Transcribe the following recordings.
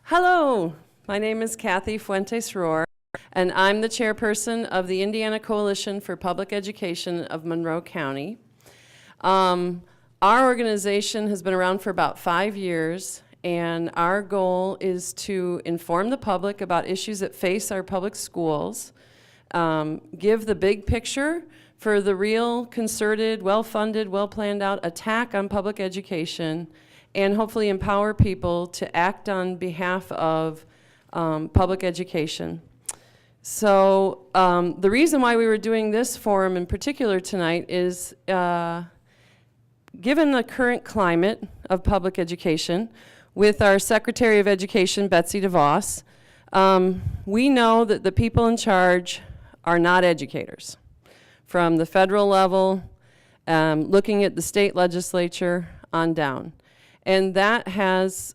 Hello, my name is Kathy Fuentes-Rohr, and I'm the chairperson of the Indiana Coalition for Public Education of Monroe County. Our organization has been around for about 5 years, and our goal is to inform the public about issues that face our public schools, give the big picture for the real, concerted, well-funded, well-planned out attack on public education, and hopefully empower people to act on behalf of public education. So the reason why we were doing this forum in particular tonight is given the current climate of public education, with our Secretary of Education, Betsy DeVos, we know that the people in charge are not educators. From the federal level, looking at the state legislature on down. And that has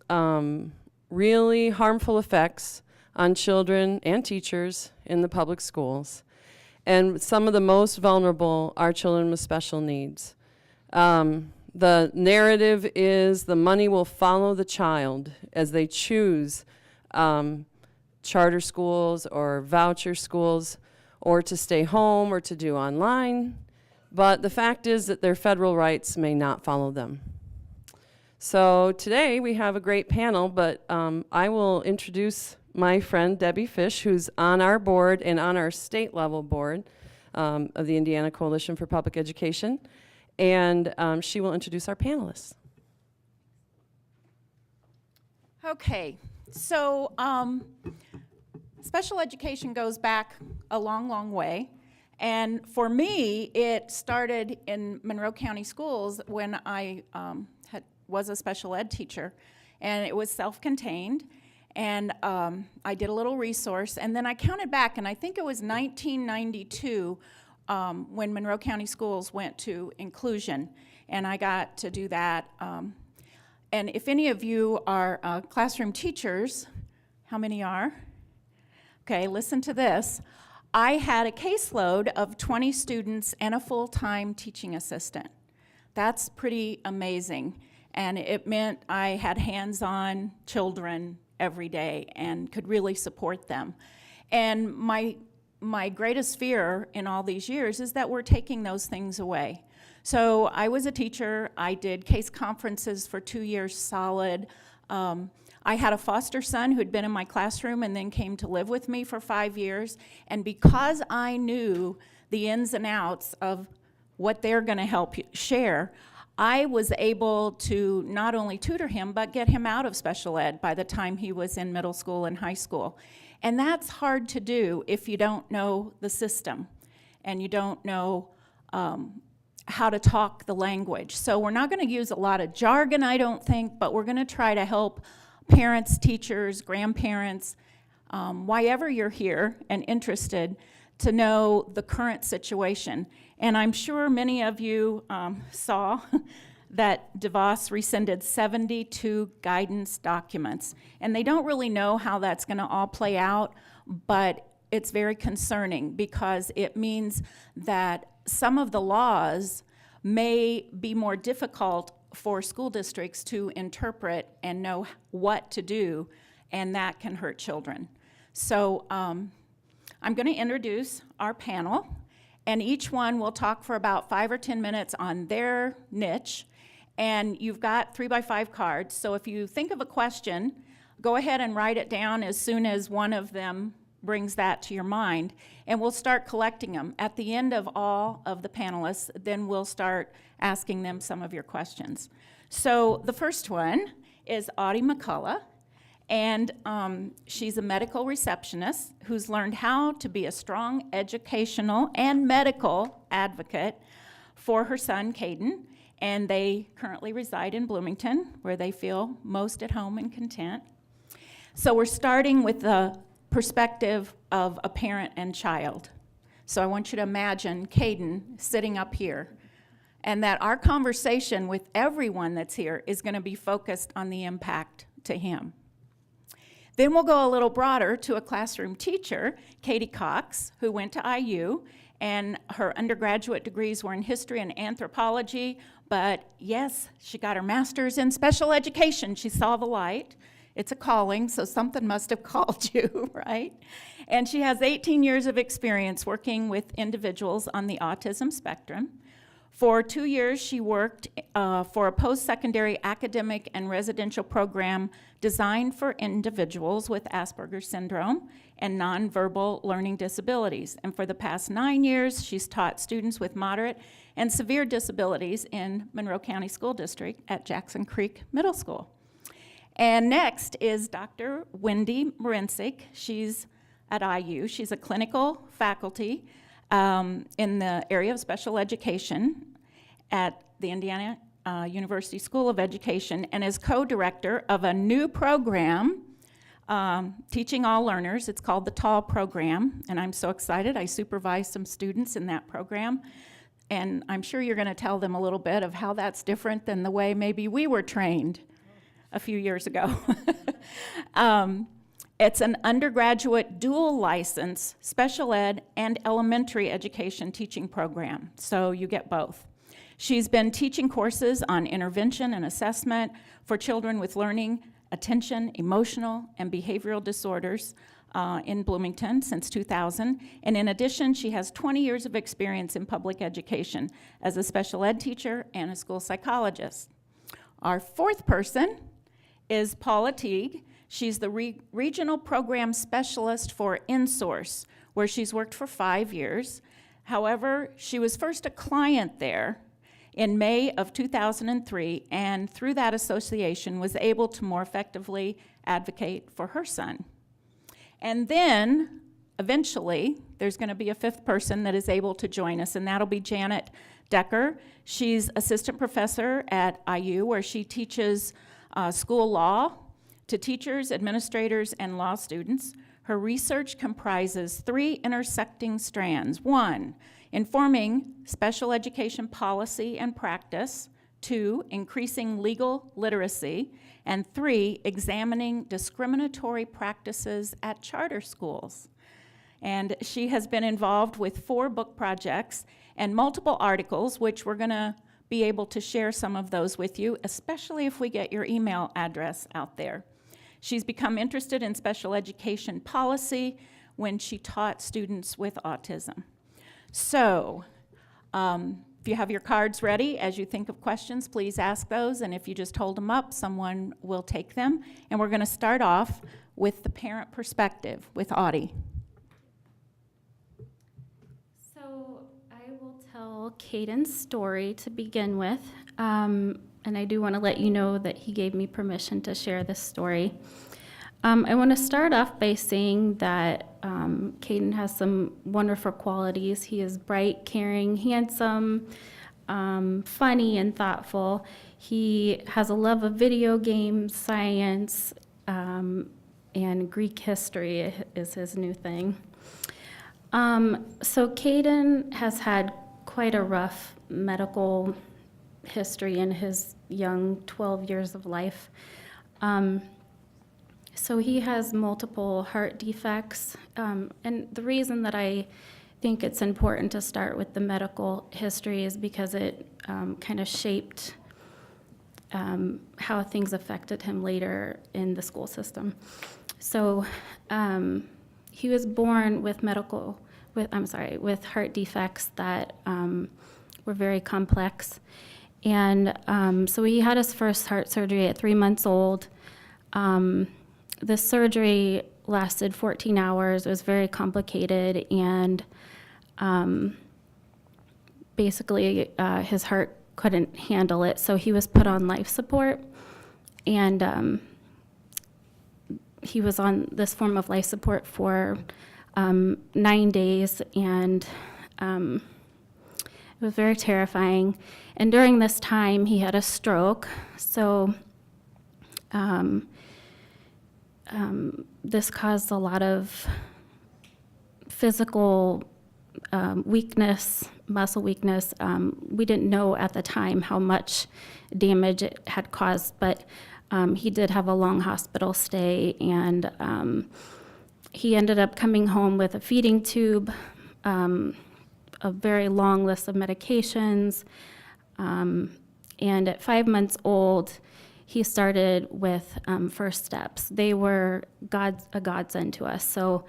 really harmful effects on children and teachers in the public schools. And some of the most vulnerable are children with special needs. The narrative is the money will follow the child as they choose charter schools or voucher schools, or to stay home or to do online. But the fact is that their federal rights may not follow them. So today we have a great panel, but I will introduce my friend Debbie Fish, who's on our board and on our state level board of the Indiana Coalition for Public Education. And she will introduce our panelists. Okay, so special education goes back a long, long way. And for me, it started in Monroe County Schools when I was a special ed teacher. And it was self-contained. And I did a little resource. And then I counted back, and I think it was 1992 when Monroe County Schools went to inclusion. And I got to do that. And if any of you are classroom teachers, how many are? Okay, listen to this. I had a caseload of 20 students and a full-time teaching assistant. That's pretty amazing. And it meant I had hands-on children every day and could really support them. And my greatest fear in all these years is that we're taking those things away. So I was a teacher. I did case conferences for 2 years solid. I had a foster son who'd been in my classroom and then came to live with me for 5 years. And because I knew the ins and outs of what they're going to help share, I was able to not only tutor him, but get him out of special ed by the time he was in middle school and high school. And that's hard to do if you don't know the system and you don't know how to talk the language. So we're not going to use a lot of jargon, I don't think, but we're going to try to help parents, teachers, grandparents, whyever you're here and interested, to know the current situation. And I'm sure many of you saw that DeVos rescinded 72 guidance documents. And they don't really know how that's going to all play out, but it's very concerning because it means that some of the laws may be more difficult for school districts to interpret and know what to do, and that can hurt children. So I'm going to introduce our panel, and each one will talk for about 5 or 10 minutes on their niche. And you've got 3x5 cards, so if you think of a question, go ahead and write it down as soon as one of them brings that to your mind, and we'll start collecting them. At the end of all of the panelists, then we'll start asking them some of your questions. So the first one is Audie McCullough, and she's a medical receptionist who's learned how to be a strong educational and medical advocate for her son, Caden, and they currently reside in Bloomington, where they feel most at home and content. So we're starting with the perspective of a parent and child. So I want you to imagine Caden sitting up here, and that our conversation with everyone that's here is going to be focused on the impact to him. Then we'll go a little broader to a classroom teacher, Katie Cox, who went to IU, and her undergraduate degrees were in history and anthropology, but yes, she got her master's in special education. She saw the light, It's a calling, so something must have called you, right? And she has 18 years of experience working with individuals on the autism spectrum. For 2 years, she worked for a post-secondary academic and residential program designed for individuals with Asperger's syndrome and nonverbal learning disabilities. And for the past 9 years, she's taught students with moderate and severe disabilities in Monroe County School District at Jackson Creek Middle School. And next is Dr. Wendy Marincic. She's at IU. She's a clinical faculty in the area of special education at the Indiana University School of Education, and is co-director of a new program teaching all learners. It's called the TALL program, and I'm so excited. I supervise some students in that program, and I'm sure you're going to tell them a little bit of how that's different than the way maybe we were trained a few years ago. It's an undergraduate dual license special ed and elementary education teaching program, so you get both. She's been teaching courses on intervention and assessment for children with learning, attention, emotional, and behavioral disorders in Bloomington since 2000. And in addition, she has 20 years of experience in public education as a special ed teacher and a school psychologist. Our fourth person is Paula Teague. She's the regional program specialist for Insource, where she's worked for 5 years. However, she was first a client there in May of 2003, and through that association was able to more effectively advocate for her son. And then, eventually, there's going to be a fifth person that is able to join us, and that'll be Janet Decker. She's assistant professor at IU, where she teaches school law to teachers, administrators, and law students. Her research comprises 3 intersecting strands. 1, informing special education policy and practice. 2, increasing legal literacy. And 3, examining discriminatory practices at charter schools. And she has been involved with 4 book projects and multiple articles, which we're going to be able to share some of those with you, especially if we get your email address out there. She's become interested in special education policy when she taught students with autism. So, if you have your cards ready, as you think of questions, please ask those, and if you just hold them up, someone will take them. And we're going to start off with the parent perspective with Audie. So I will tell Caden's story to begin with, and I do want to let you know that he gave me permission to share this story. I want to start off by saying that Caden has some wonderful qualities. He is bright, caring, handsome, funny, and thoughtful. He has a love of video games, science, and Greek history is his new thing. So Caden has had quite a rough medical history in his young 12 years of life. So he has multiple heart defects, and the reason that I think it's important to start with the medical history is because it kind of shaped how things affected him later in the school system. So he was born with with heart defects that were very complex. And so he had his first heart surgery at 3 months old. The surgery lasted 14 hours. It was very complicated, and basically his heart couldn't handle it, so he was put on life support. And he was on this form of life support for 9 days, and it was very terrifying. And during this time, he had a stroke. So this caused a lot of physical weakness, muscle weakness. We didn't know at the time how much damage it had caused, but he did have a long hospital stay, and he ended up coming home with a feeding tube, a very long list of medications, and at 5 months old, he started with First Steps. They were a godsend to us. So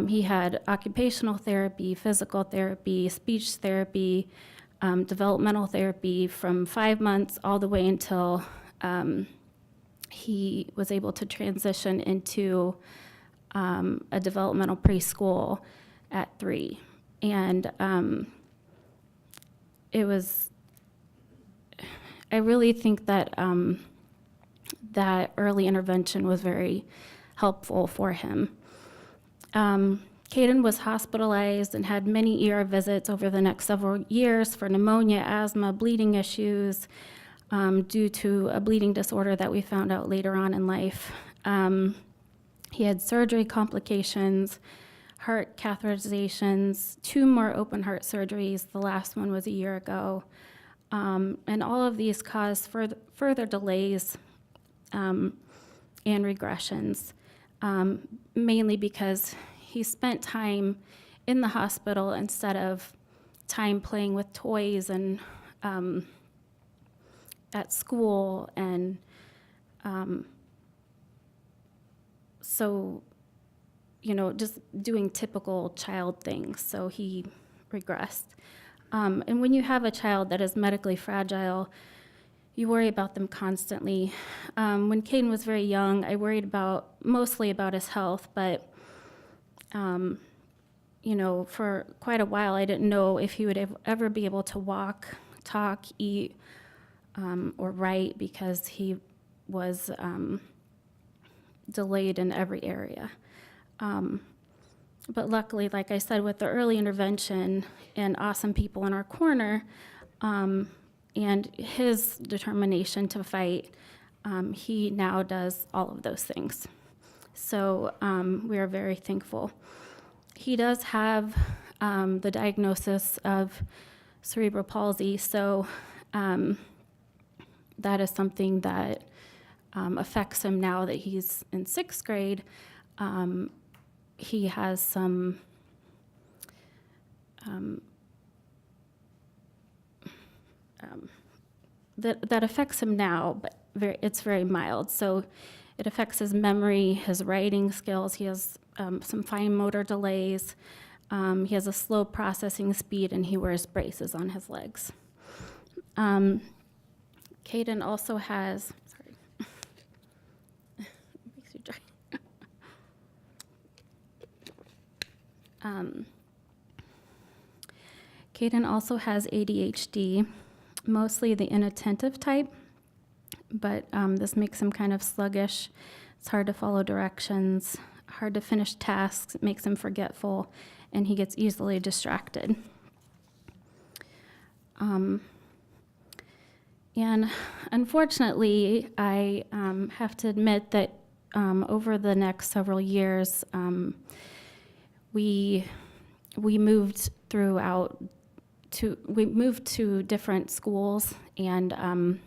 he had occupational therapy, physical therapy, speech therapy, developmental therapy from 5 months all the way until he was able to transition into a developmental preschool at 3. And I really think that that early intervention was very helpful for him. Caden was hospitalized and had many ER visits over the next several years for pneumonia, asthma, bleeding issues, due to a bleeding disorder that we found out later on in life. He had surgery complications, heart catheterizations, 2 more open heart surgeries. The last one was a year ago. And all of these caused further delays and regressions, mainly because he spent time in the hospital instead of time playing with toys and at school, and so, just doing typical child things. So he regressed. And when you have a child that is medically fragile, you worry about them constantly. When Caden was very young, I worried mostly about his health, but for quite a while, I didn't know if he would ever be able to walk, talk, eat, or write, because he was delayed in every area. But luckily, like I said, with the early intervention and awesome people in our corner, and his determination to fight, he now does all of those things. So we are very thankful. He does have the diagnosis of cerebral palsy, so that is something that affects him now that he's in 6th grade. He has some that affects him now, but it's very mild. So it affects his memory, his writing skills. He has some fine motor delays. He has a slow processing speed, and he wears braces on his legs. Caden also has, makes you dry. Caden also has ADHD, mostly the inattentive type, but this makes him kind of sluggish. It's hard to follow directions, hard to finish tasks, it makes him forgetful, and he gets easily distracted. And unfortunately, I have to admit that over the next several years, we moved to different schools, and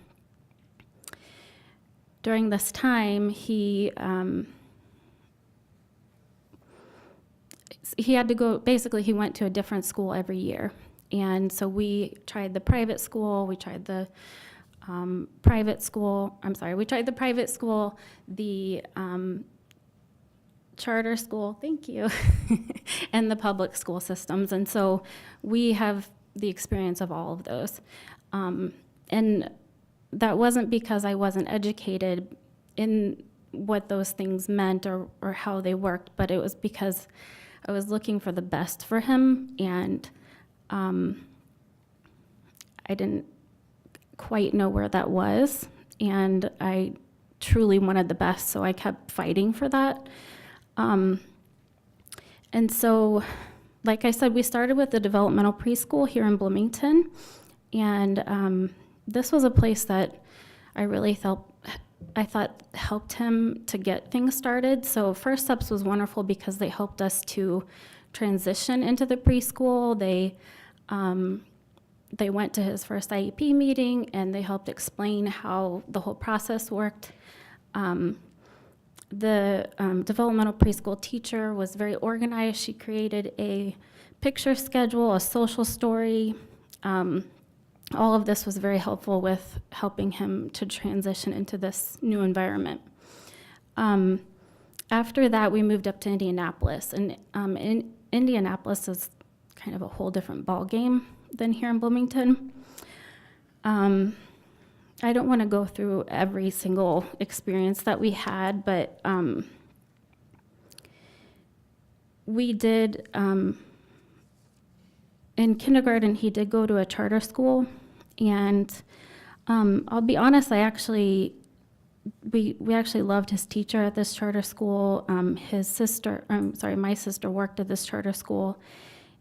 during this time, he had to go. Basically, he went to a different school every year, and so we tried the private school. We tried the private school. We tried the private school, the charter school, thank you, and the public school systems. And so we have the experience of all of those. And that wasn't because I wasn't educated in what those things meant or how they worked, but it was because I was looking for the best for him, and I didn't quite know where that was, and I truly wanted the best, so I kept fighting for that. And so, like I said, we started with the developmental preschool here in Bloomington, and this was a place that I really thought helped him to get things started. So First Steps was wonderful because they helped us to transition into the preschool. They went to his first IEP meeting, and they helped explain how the whole process worked. The developmental preschool teacher was very organized. She created a picture schedule, a social story, all of this was very helpful with helping him to transition into this new environment. After that, we moved up to Indianapolis, and in Indianapolis is kind of a whole different ballgame than here in Bloomington. I don't want to go through every single experience that we had, but we did, in kindergarten, he did go to a charter school, and I'll be honest, we actually loved his teacher at this charter school. My sister worked at this charter school,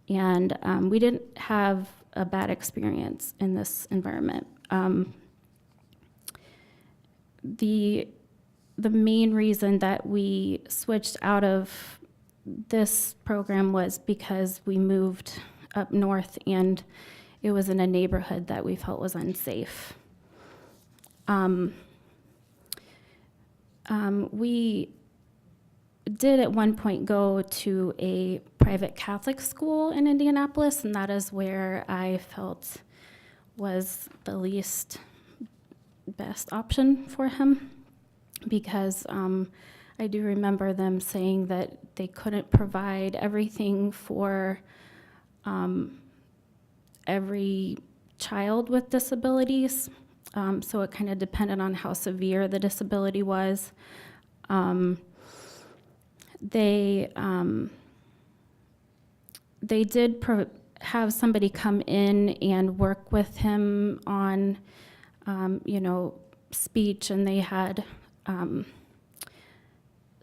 and we didn't have a bad experience in this environment. The main reason that we switched out of this program was because we moved up north, and it was in a neighborhood that we felt was unsafe. We did at one point go to a private Catholic school in Indianapolis, and that is where I felt was the least best option for him, because I do remember them saying that they couldn't provide everything for every child with disabilities, so it kind of depended on how severe the disability was. They did have somebody come in and work with him on speech, and they had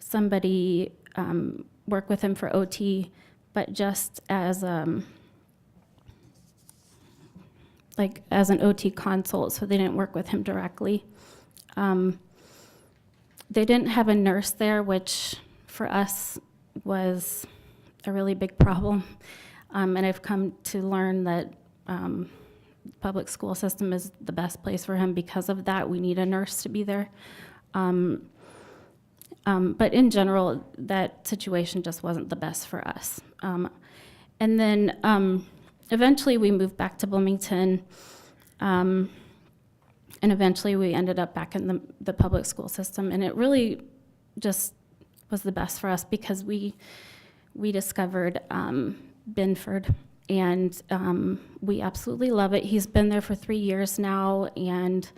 somebody work with him for OT, but just as an OT consult, so they didn't work with him directly. They didn't have a nurse there, which for us was a really big problem, and I've come to learn that public school system is the best place for him because of that. We need a nurse to be there. But in general, that situation just wasn't the best for us. And then eventually we moved back to Bloomington, and eventually we ended up back in the public school system, and it really just was the best for us because we discovered Binford, and we absolutely love it. He's been there for 3 years now, and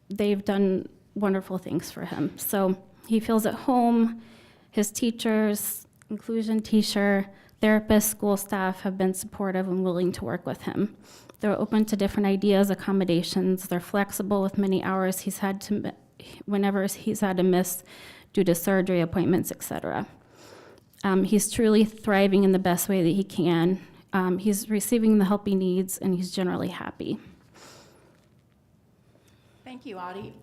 they've done wonderful things for him. So he feels at home. His teachers, inclusion teacher, therapists, school staff have been supportive and willing to work with him. They're open to different ideas, accommodations. They're flexible with many hours whenever he's had to miss due to surgery, appointments, etc. He's truly thriving in the best way that he can. He's receiving the help he needs, and he's generally happy. Thank you, Audie.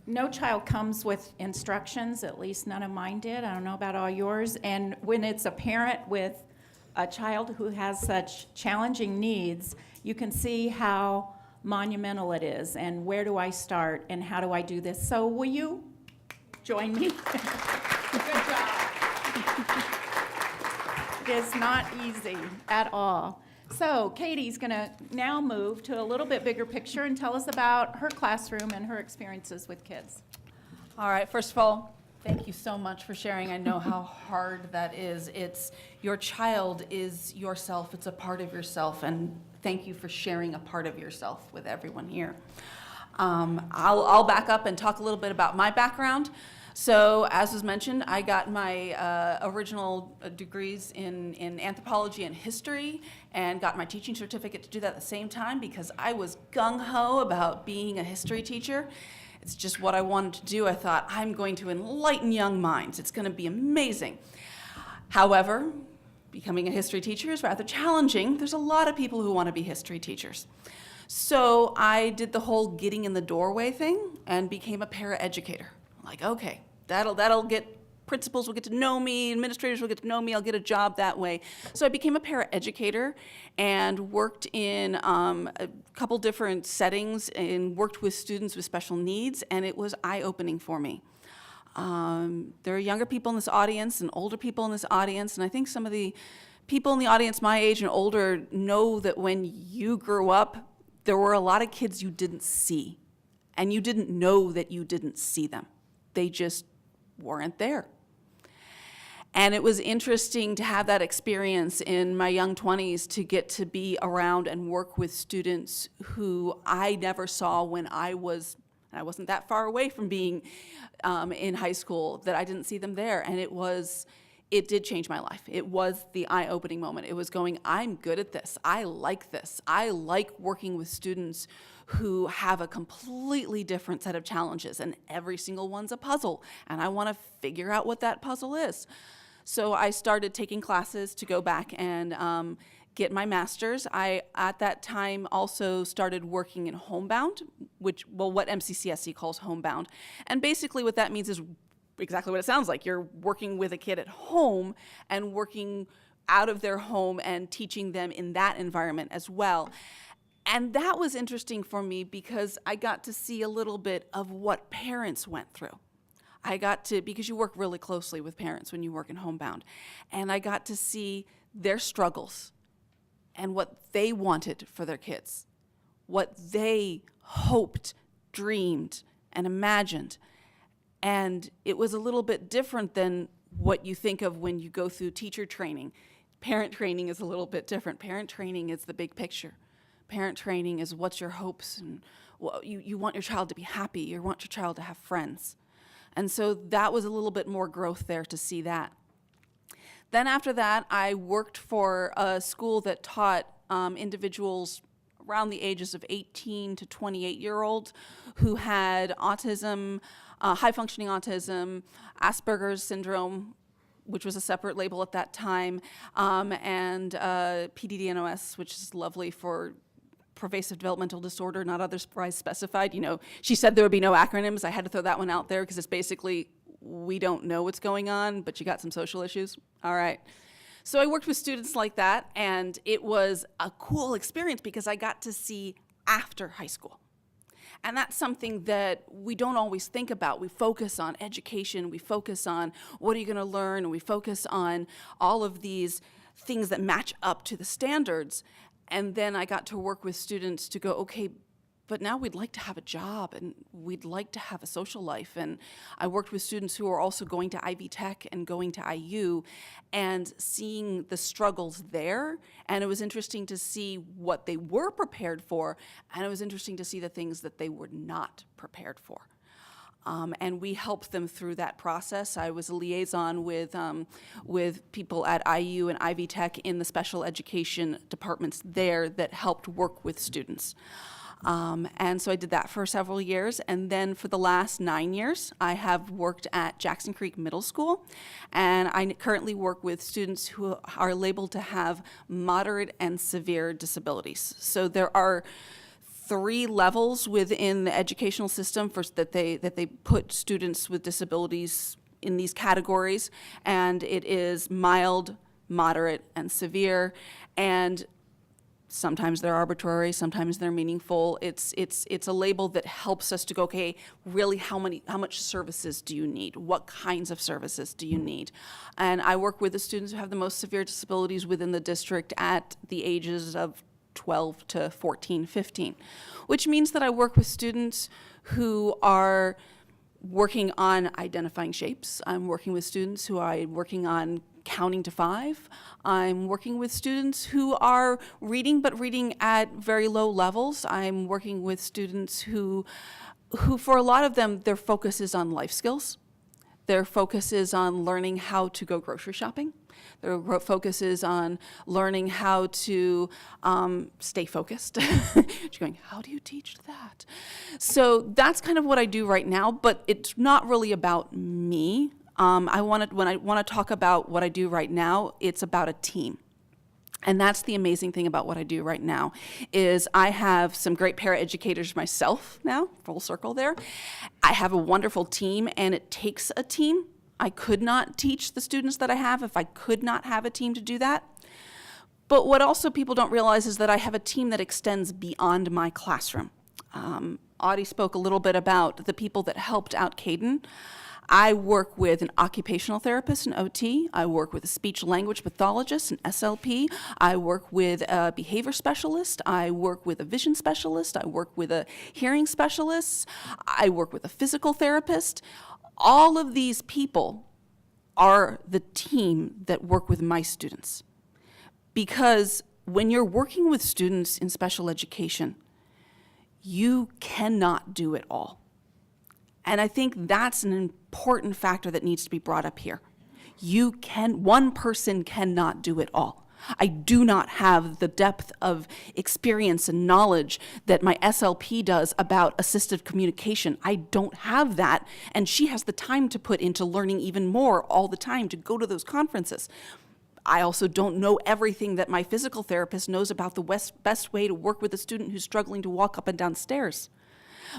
No child comes with instructions, at least none of mine did. I don't know about all yours. And when it's a parent with a child who has such challenging needs, you can see how monumental it is, and where do I start, and how do I do this? So will you join me? Good job. It is not easy at all. So Katie's going to now move to a little bit bigger picture and tell us about her classroom and her experiences with kids. All right, first of all, thank you so much for sharing. I know how hard that is. Your child is yourself. It's a part of yourself, and thank you for sharing a part of yourself with everyone here. I'll back up and talk a little bit about my background. So, as was mentioned, I got my original degrees in anthropology and history, and got my teaching certificate to do that at the same time because I was gung-ho about being a history teacher. It's just what I wanted to do. I thought, I'm going to enlighten young minds. It's going to be amazing. However, becoming a history teacher is rather challenging. There's a lot of people who want to be history teachers. So I did the whole getting in the doorway thing and became a paraeducator. Like, okay, that'll get, principals will get to know me, administrators will get to know me, I'll get a job that way. So I became a paraeducator and worked in a couple different settings and worked with students with special needs, and it was eye-opening for me. There are younger people in this audience and older people in this audience, and I think some of the people in the audience my age and older know that when you grew up, there were a lot of kids you didn't see, and you didn't know that you didn't see them. They just weren't there. And it was interesting to have that experience in my young 20s, to get to be around and work with students who I never saw when I wasn't that far away from being in high school, that I didn't see them there. And it did change my life. It was the eye-opening moment. It was going, I'm good at this. I like this. I like working with students who have a completely different set of challenges, and every single one's a puzzle, and I want to figure out what that puzzle is. So I started taking classes to go back and get my master's. I, at that time, also started working in homebound, what MCCSE calls homebound. And basically what that means is exactly what it sounds like. You're working with a kid at home and working out of their home and teaching them in that environment as well. And that was interesting for me because I got to see a little bit of what parents went through. Because you work really closely with parents when you work in homebound, and I got to see their struggles and what they wanted for their kids, what they hoped, dreamed, and imagined. And it was a little bit different than what you think of when you go through teacher training. Parent training is a little bit different. Parent training is the big picture. Parent training is what's your hopes, and you want your child to be happy, you want your child to have friends. And so that was a little bit more growth there to see that. Then after that, I worked for a school that taught individuals around the ages of 18 to 28-year-olds who had autism, high-functioning autism, Asperger's syndrome, which was a separate label at that time, and PDD-NOS, which is lovely for pervasive developmental disorder, not otherwise specified. She said there would be no acronyms. I had to throw that one out there because it's basically, we don't know what's going on, but you got some social issues. All right. So I worked with students like that, and it was a cool experience because I got to see after high school. And that's something that we don't always think about. We focus on education, we focus on what are you going to learn, and we focus on all of these things that match up to the standards. And then I got to work with students to go, okay, but now we'd like to have a job and we'd like to have a social life. And I worked with students who are also going to Ivy Tech and going to IU and seeing the struggles there. And it was interesting to see what they were prepared for. And it was interesting to see the things that they were not prepared for. And we helped them through that process. I was a liaison with people at IU and Ivy Tech in the special education departments there that helped work with students. And so I did that for several years. And then for the last 9 years, I have worked at Jackson Creek Middle School. And I currently work with students who are labeled to have moderate and severe disabilities. So there are 3 levels within the educational system that they put students with disabilities in these categories, and it is mild, moderate, and severe. And sometimes they're arbitrary, sometimes they're meaningful. It's a label that helps us to go, okay, really how much services do you need? What kinds of services do you need? And I work with the students who have the most severe disabilities within the district at the ages of 12 to 14, 15, which means that I work with students who are working on identifying shapes. I'm working with students who are working on counting to 5. I'm working with students who are reading, but reading at very low levels. I'm working with students who for a lot of them, their focus is on life skills. Their focus is on learning how to go grocery shopping. Their focus is on learning how to stay focused. You're going, how do you teach that? So that's kind of what I do right now, but it's not really about me. When I want to talk about what I do right now, it's about a team. And that's the amazing thing about what I do right now, is I have some great paraeducators myself now, full circle there. I have a wonderful team, and it takes a team. I could not teach the students that I have if I could not have a team to do that. But what also people don't realize is that I have a team that extends beyond my classroom. Audie spoke a little bit about the people that helped out Caden. I work with an occupational therapist, an OT. I work with a speech language pathologist, an SLP. I work with a behavior specialist. I work with a vision specialist. I work with a hearing specialist. I work with a physical therapist. All of these people are the team that work with my students. Because when you're working with students in special education, you cannot do it all. And I think that's an important factor that needs to be brought up here. One person cannot do it all. I do not have the depth of experience and knowledge that my SLP does about assistive communication. I don't have that, and she has the time to put into learning even more all the time to go to those conferences. I also don't know everything that my physical therapist knows about the best way to work with a student who's struggling to walk up and down stairs.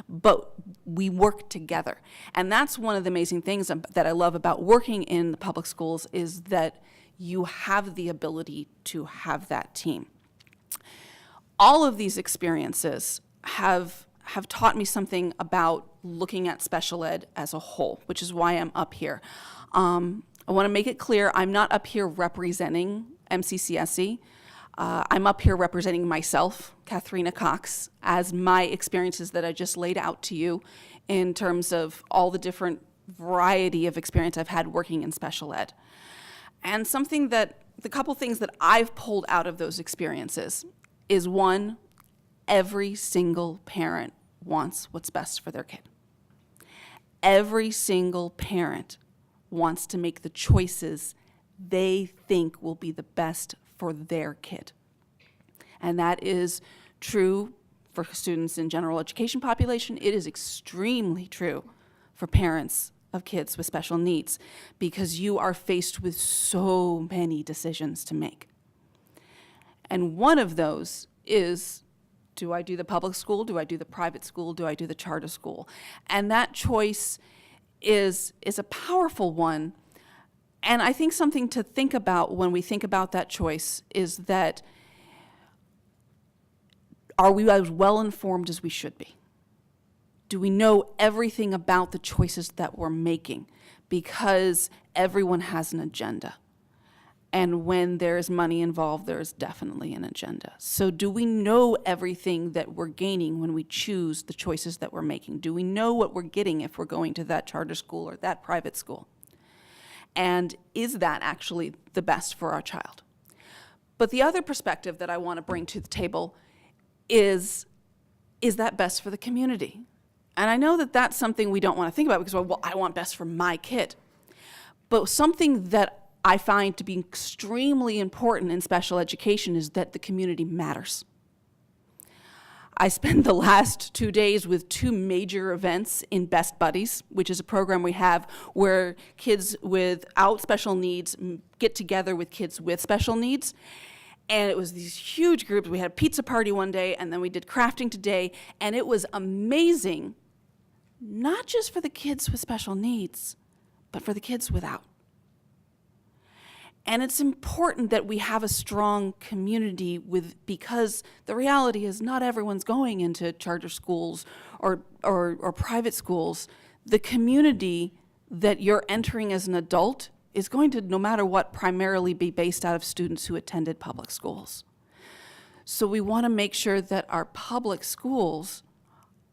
But we work together. And that's one of the amazing things that I love about working in the public schools is that you have the ability to have that team. All of these experiences have taught me something about looking at special ed as a whole, which is why I'm up here. I want to make it clear, I'm not up here representing MCCSE. I'm up here representing myself, Katharina Cox, as my experiences that I just laid out to you in terms of all the different variety of experience I've had working in special ed. And the couple things that I've pulled out of those experiences is one, every single parent wants what's best for their kid. Every single parent wants to make the choices they think will be the best for their kid. And that is true for students in general education population. It is extremely true for parents of kids with special needs because you are faced with so many decisions to make. And one of those is, do I do the public school? Do I do the private school? Do I do the charter school? And that choice is a powerful one. And I think something to think about when we think about that choice is that, are we as well informed as we should be? Do we know everything about the choices that we're making? Because everyone has an agenda. And when there's money involved, there's definitely an agenda. So do we know everything that we're gaining when we choose the choices that we're making? Do we know what we're getting if we're going to that charter school or that private school? And is that actually the best for our child? But the other perspective that I want to bring to the table is that best for the community? And I know that that's something we don't want to think about because, well, I want best for my kid. But something that I find to be extremely important in special education is that the community matters. I spent the last 2 days with 2 major events in Best Buddies, which is a program we have where kids without special needs get together with kids with special needs. And it was these huge groups. We had a pizza party one day, and then we did crafting today, and it was amazing, not just for the kids with special needs, but for the kids without. And it's important that we have a strong community because the reality is not everyone's going into charter schools or private schools. The community that you're entering as an adult is going to, no matter what, primarily be based out of students who attended public schools. So we want to make sure that our public schools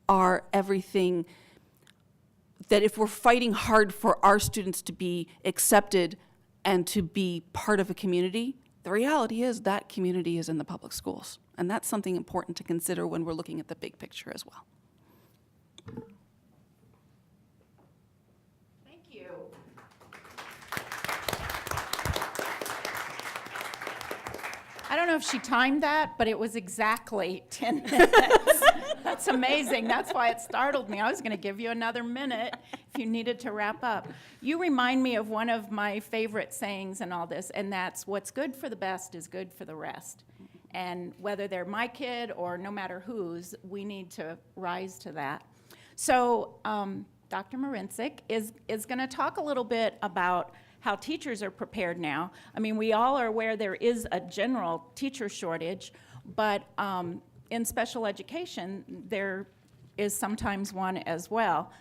are everything, that if we're fighting hard for our students to be accepted and to be part of a community, the reality is that community is in the public schools. And that's something important to consider when we're looking at the big picture as well. Thank you. I don't know if she timed that, but it was exactly 10 minutes. That's amazing. That's why it startled me. I was going to give you another minute if you needed to wrap up. You remind me of one of my favorite sayings in all this, and that's what's good for the best is good for the rest. And whether they're my kid or no matter whose, we need to rise to that. So Dr. Marincek is going to talk a little bit about how teachers are prepared now. I mean, we all are aware there is a general teacher shortage, but in special education, there is sometimes one as well.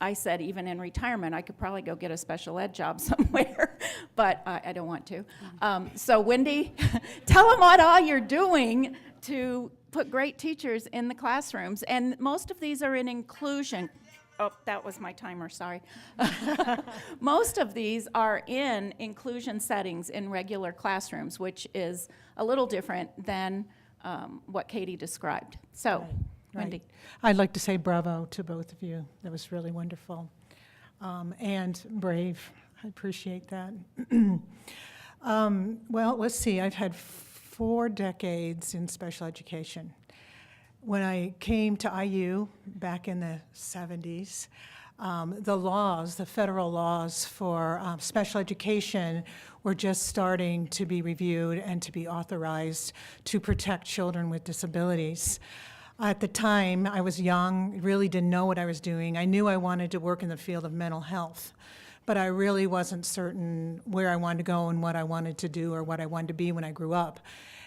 I said even in retirement, I could probably go get a special ed job somewhere, but I don't want to. So Wendy, tell them what all you're doing to put great teachers in the classrooms. And most of these are in inclusion. Oh, that was my timer, sorry. Most of these are in inclusion settings in regular classrooms, which is a little different than what Katie described. So, Right. Wendy. I'd like to say bravo to both of you. That was really wonderful. And brave. I appreciate that. Well, let's see. I've had 4 decades in special education. When I came to IU back in the 70s, the federal laws for special education were just starting to be reviewed and to be authorized to protect children with disabilities. At the time, I was young, really didn't know what I was doing. I knew I wanted to work in the field of mental health, but I really wasn't certain where I wanted to go and what I wanted to do or what I wanted to be when I grew up.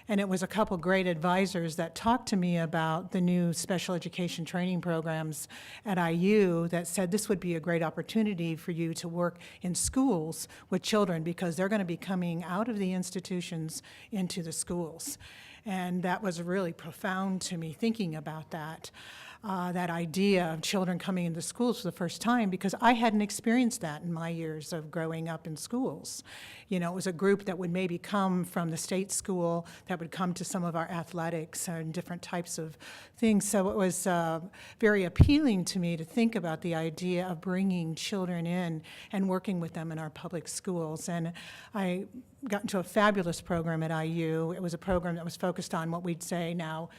And it was a couple great advisors that talked to me about the new special education training programs at IU that said this would be a great opportunity for you to work in schools with children because they're going to be coming out of the institutions into the schools. And that was really profound to me thinking about that. That idea of children coming into schools for the first time, because I hadn't experienced that in my years of growing up in schools. You know, it was a group that would maybe come from the state school, that would come to some of our athletics and different types of things. So it was very appealing to me to think about the idea of bringing children in and working with them in our public schools. And I got into a fabulous program at IU. It was a program that was focused on what we'd say now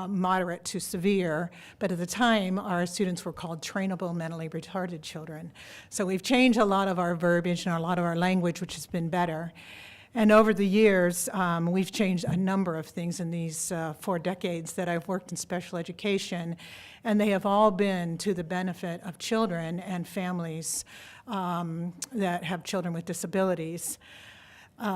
moderate to severe, but at the time our students were called trainable mentally retarded children. So we've changed a lot of our verbiage and a lot of our language, which has been better. And over the years, we've changed a number of things in these 4 decades that I've worked in special education, and they have all been to the benefit of children and families that have children with disabilities.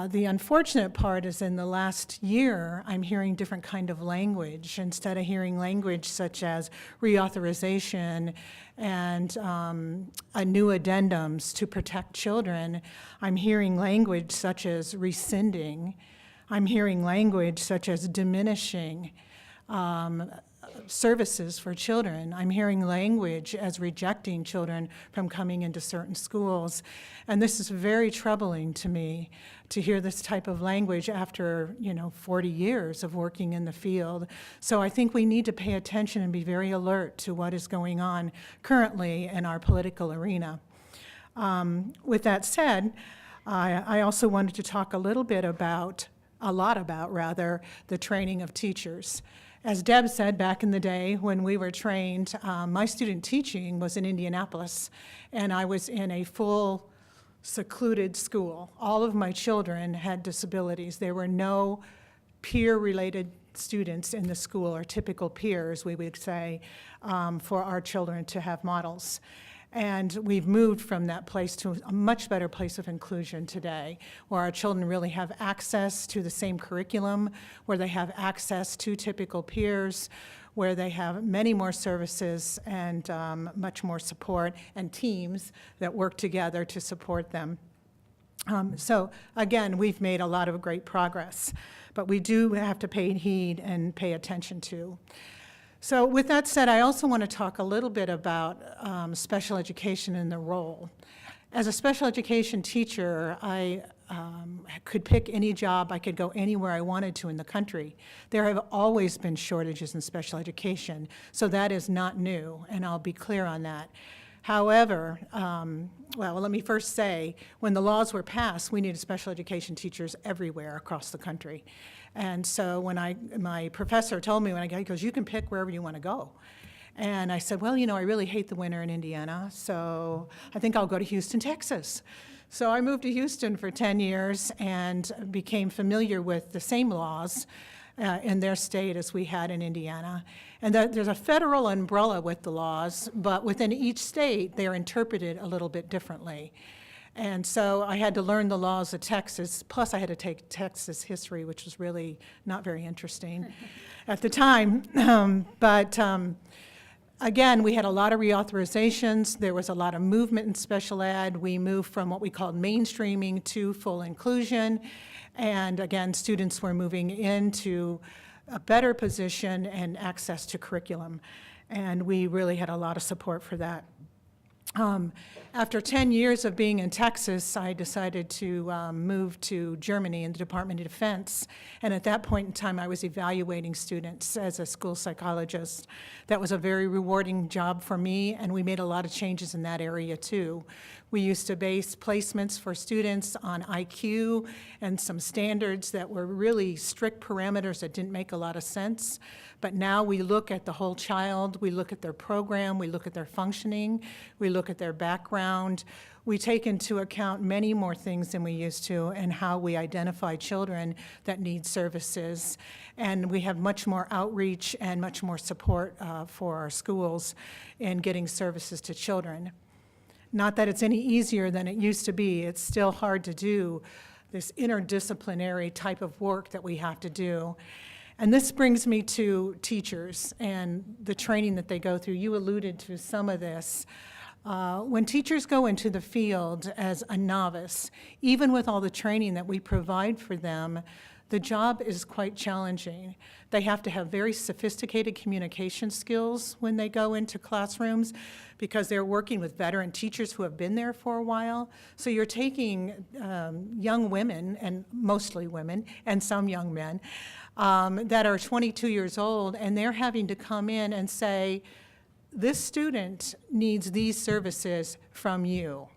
The unfortunate part is in the last year, I'm hearing different kind of language. Instead of hearing language such as reauthorization and new addendums to protect children, I'm hearing language such as rescinding. I'm hearing language such as diminishing services for children. I'm hearing language as rejecting children from coming into certain schools. And this is very troubling to me to hear this type of language after, 40 years of working in the field. So I think we need to pay attention and be very alert to what is going on currently in our political arena. With that said, I also wanted to talk a lot about the training of teachers. As Deb said, back in the day when we were trained, my student teaching was in Indianapolis, and I was in a full secluded school. All of my children had disabilities. There were no peer-related students in the school, or typical peers, we would say, for our children to have models. And we've moved from that place to a much better place of inclusion today, where our children really have access to the same curriculum, where they have access to typical peers, where they have many more services and much more support and teams that work together to support them. So again, we've made a lot of great progress, but we do have to pay heed and pay attention to. So with that said, I also want to talk a little bit about special education and the role. As a special education teacher, I could pick any job. I could go anywhere I wanted to in the country. There have always been shortages in special education, so that is not new, and I'll be clear on that. However, let me first say, when the laws were passed, we needed special education teachers everywhere across the country. And so when my professor told me, he goes, you can pick wherever you want to go. And I said, well, I really hate the winter in Indiana, so I think I'll go to Houston, Texas. So I moved to Houston for 10 years and became familiar with the same laws in their state as we had in Indiana. And there's a federal umbrella with the laws, but within each state, they're interpreted a little bit differently. And so I had to learn the laws of Texas, plus I had to take Texas history, which was really not very interesting at the time. Again, we had a lot of reauthorizations. There was a lot of movement in special ed. We moved from what we called mainstreaming to full inclusion. And again, students were moving into a better position and access to curriculum. And we really had a lot of support for that. After 10 years of being in Texas, I decided to move to Germany in the Department of Defense. And at that point in time, I was evaluating students as a school psychologist. That was a very rewarding job for me, and we made a lot of changes in that area too. We used to base placements for students on IQ and some standards that were really strict parameters that didn't make a lot of sense. But now we look at the whole child, we look at their program, we look at their functioning, we look at their background. We take into account many more things than we used to and how we identify children that need services. And we have much more outreach and much more support for our schools in getting services to children. Not that it's any easier than it used to be. It's still hard to do this interdisciplinary type of work that we have to do. And this brings me to teachers and the training that they go through. You alluded to some of this. When teachers go into the field as a novice, even with all the training that we provide for them, the job is quite challenging. They have to have very sophisticated communication skills when they go into classrooms because they're working with veteran teachers who have been there for a while. So you're taking young women, and mostly women, and some young men, that are 22 years old, and they're having to come in and say, this student needs these services from you.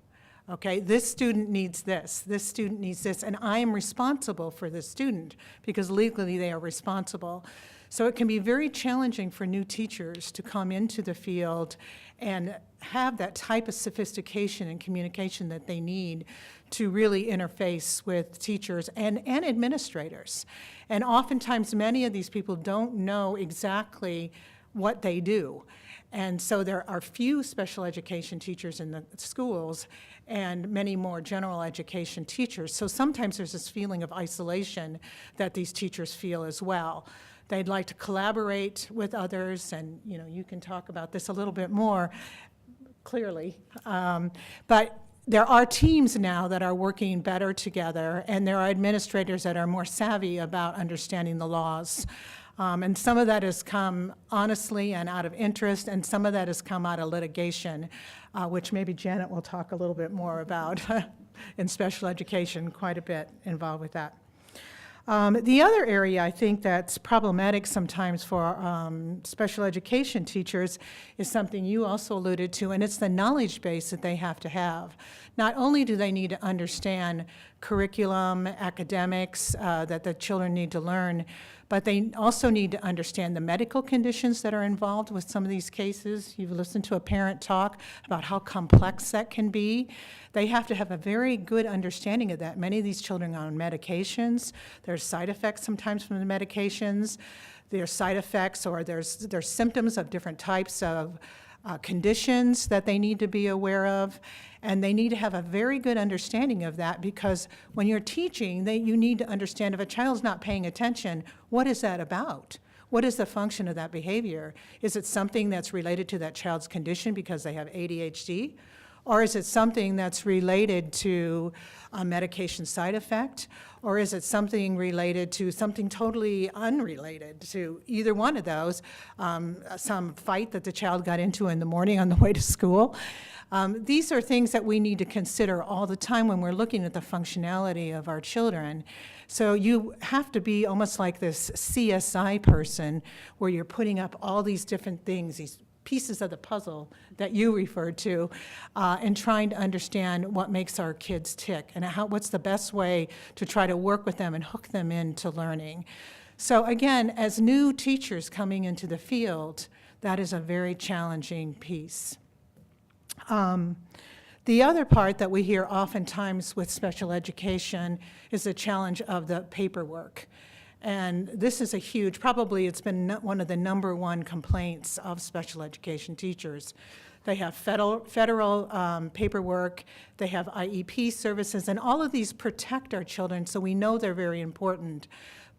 Okay, this student needs this student needs this, and I am responsible for this student because legally they are responsible. So it can be very challenging for new teachers to come into the field and have that type of sophistication and communication that they need to really interface with teachers and administrators. And oftentimes many of these people don't know exactly what they do. And so there are few special education teachers in the schools and many more general education teachers. So sometimes there's this feeling of isolation that these teachers feel as well. They'd like to collaborate with others, and you can talk about this a little bit more clearly. But there are teams now that are working better together, and there are administrators that are more savvy about understanding the laws. And some of that has come honestly and out of interest, and some of that has come out of litigation, which maybe Janet will talk a little bit more about in special education, quite a bit involved with that. The other area I think that's problematic sometimes for special education teachers is something you also alluded to, and it's the knowledge base that they have to have. Not only do they need to understand curriculum, academics that the children need to learn, but they also need to understand the medical conditions that are involved with some of these cases. You've listened to a parent talk about how complex that can be. They have to have a very good understanding of that. Many of these children are on medications. There's side effects sometimes from the medications. There's side effects or there's symptoms of different types of conditions that they need to be aware of, and they need to have a very good understanding of that, because when you're teaching, you need to understand if a child's not paying attention, what is that about? What is the function of that behavior? Is it something that's related to that child's condition because they have ADHD? Or is it something that's related to a medication side effect? Or is it something related to something totally unrelated to either one of those? Some fight that the child got into in the morning on the way to school. These are things that we need to consider all the time when we're looking at the functionality of our children. So you have to be almost like this CSI person where you're putting up all these different things, these pieces of the puzzle that you referred to, and trying to understand what makes our kids tick and what's the best way to try to work with them and hook them into learning. So again, as new teachers coming into the field, that is a very challenging piece. The other part that we hear oftentimes with special education is the challenge of the paperwork. And this is probably it's been one of the number one complaints of special education teachers. They have federal paperwork, they have IEP services, and all of these protect our children, so we know they're very important.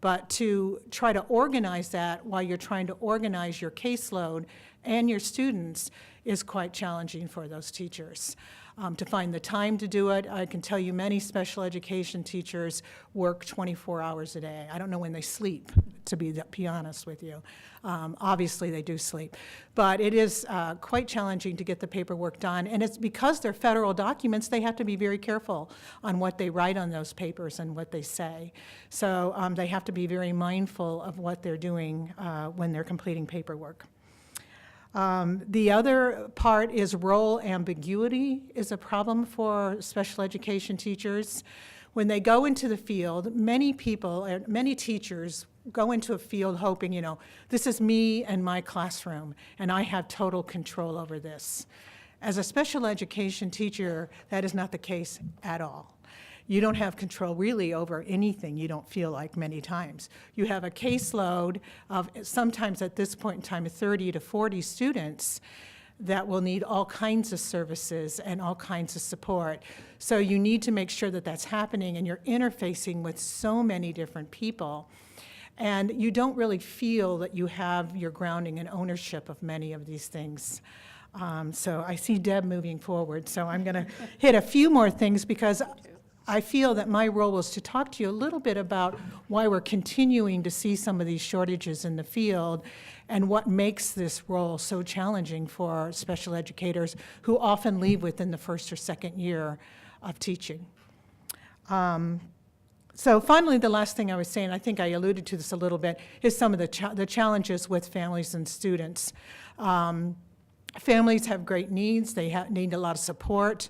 But to try to organize that while you're trying to organize your caseload and your students is quite challenging for those teachers. To find the time to do it, I can tell you many special education teachers work 24 hours a day. I don't know when they sleep, to be honest with you. Obviously, they do sleep. But it is quite challenging to get the paperwork done. And it's because they're federal documents, they have to be very careful on what they write on those papers and what they say. So they have to be very mindful of what they're doing when they're completing paperwork. The other part is role ambiguity is a problem for special education teachers. When they go into the field, many people, many teachers go into a field hoping, you know, this is me and my classroom, and I have total control over this. As a special education teacher, that is not the case at all. You don't have control really over anything, you don't feel like many times. You have a caseload of sometimes at this point in time 30 to 40 students that will need all kinds of services and all kinds of support. So you need to make sure that that's happening, and you're interfacing with so many different people. And you don't really feel that you have your grounding and ownership of many of these things. So I see Deb moving forward, so I'm gonna hit a few more things because I feel that my role is to talk to you a little bit about why we're continuing to see some of these shortages in the field and what makes this role so challenging for special educators who often leave within the first or second year of teaching. So finally, the last thing I was saying, I think I alluded to this a little bit, is some of the challenges with families and students. Families have great needs. They need a lot of support.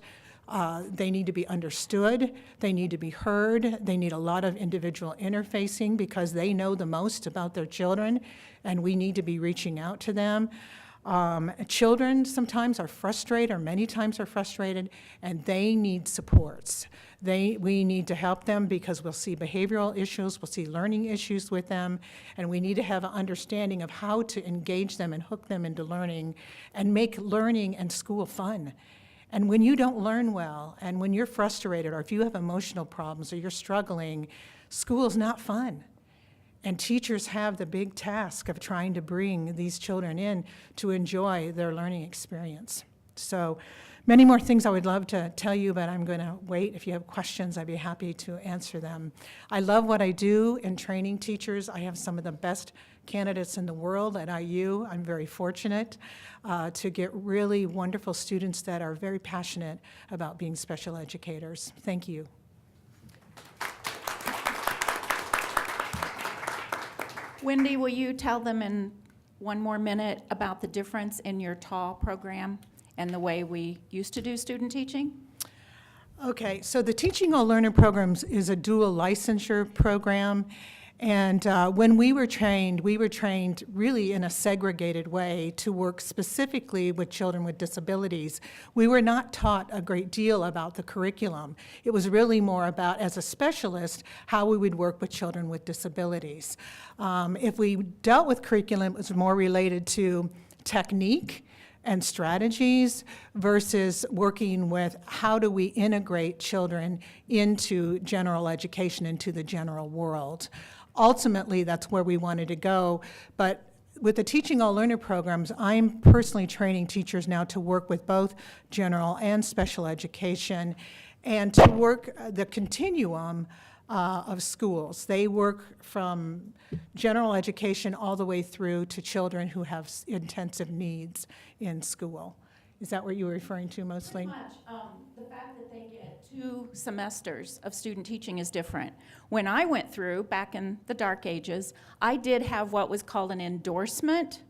They need to be understood, they need to be heard, they need a lot of individual interfacing because they know the most about their children, and we need to be reaching out to them. Children sometimes are frustrated, or many times are frustrated, and they need supports. We need to help them because we'll see behavioral issues, we'll see learning issues with them, and we need to have an understanding of how to engage them and hook them into learning and make learning and school fun. And when you don't learn well, and when you're frustrated, or if you have emotional problems, or you're struggling, school's not fun. And teachers have the big task of trying to bring these children in to enjoy their learning experience. So many more things I would love to tell you, but I'm going to wait. If you have questions, I'd be happy to answer them. I love what I do in training teachers. I have some of the best candidates in the world at IU. I'm very fortunate to get really wonderful students that are very passionate about being special educators. Thank you. Wendy, will you tell them in one more minute about the difference in your TAL program and the way we used to do student teaching? Okay, so the Teaching All Learner Programs is a dual licensure program. And when we were trained really in a segregated way to work specifically with children with disabilities. We were not taught a great deal about the curriculum. It was really more about, as a specialist, how we would work with children with disabilities. If we dealt with curriculum, it was more related to technique and strategies versus working with how do we integrate children into general education, into the general world. Ultimately, that's where we wanted to go, but with the Teaching All Learner programs, I'm personally training teachers now to work with both general and special education and to work the continuum of schools. They work from general education all the way through to children who have intensive needs in school. Is that what you were referring to mostly? Pretty much. The fact that they get 2 semesters of student teaching is different. When I went through, back in the dark ages, I did have what was called an endorsement.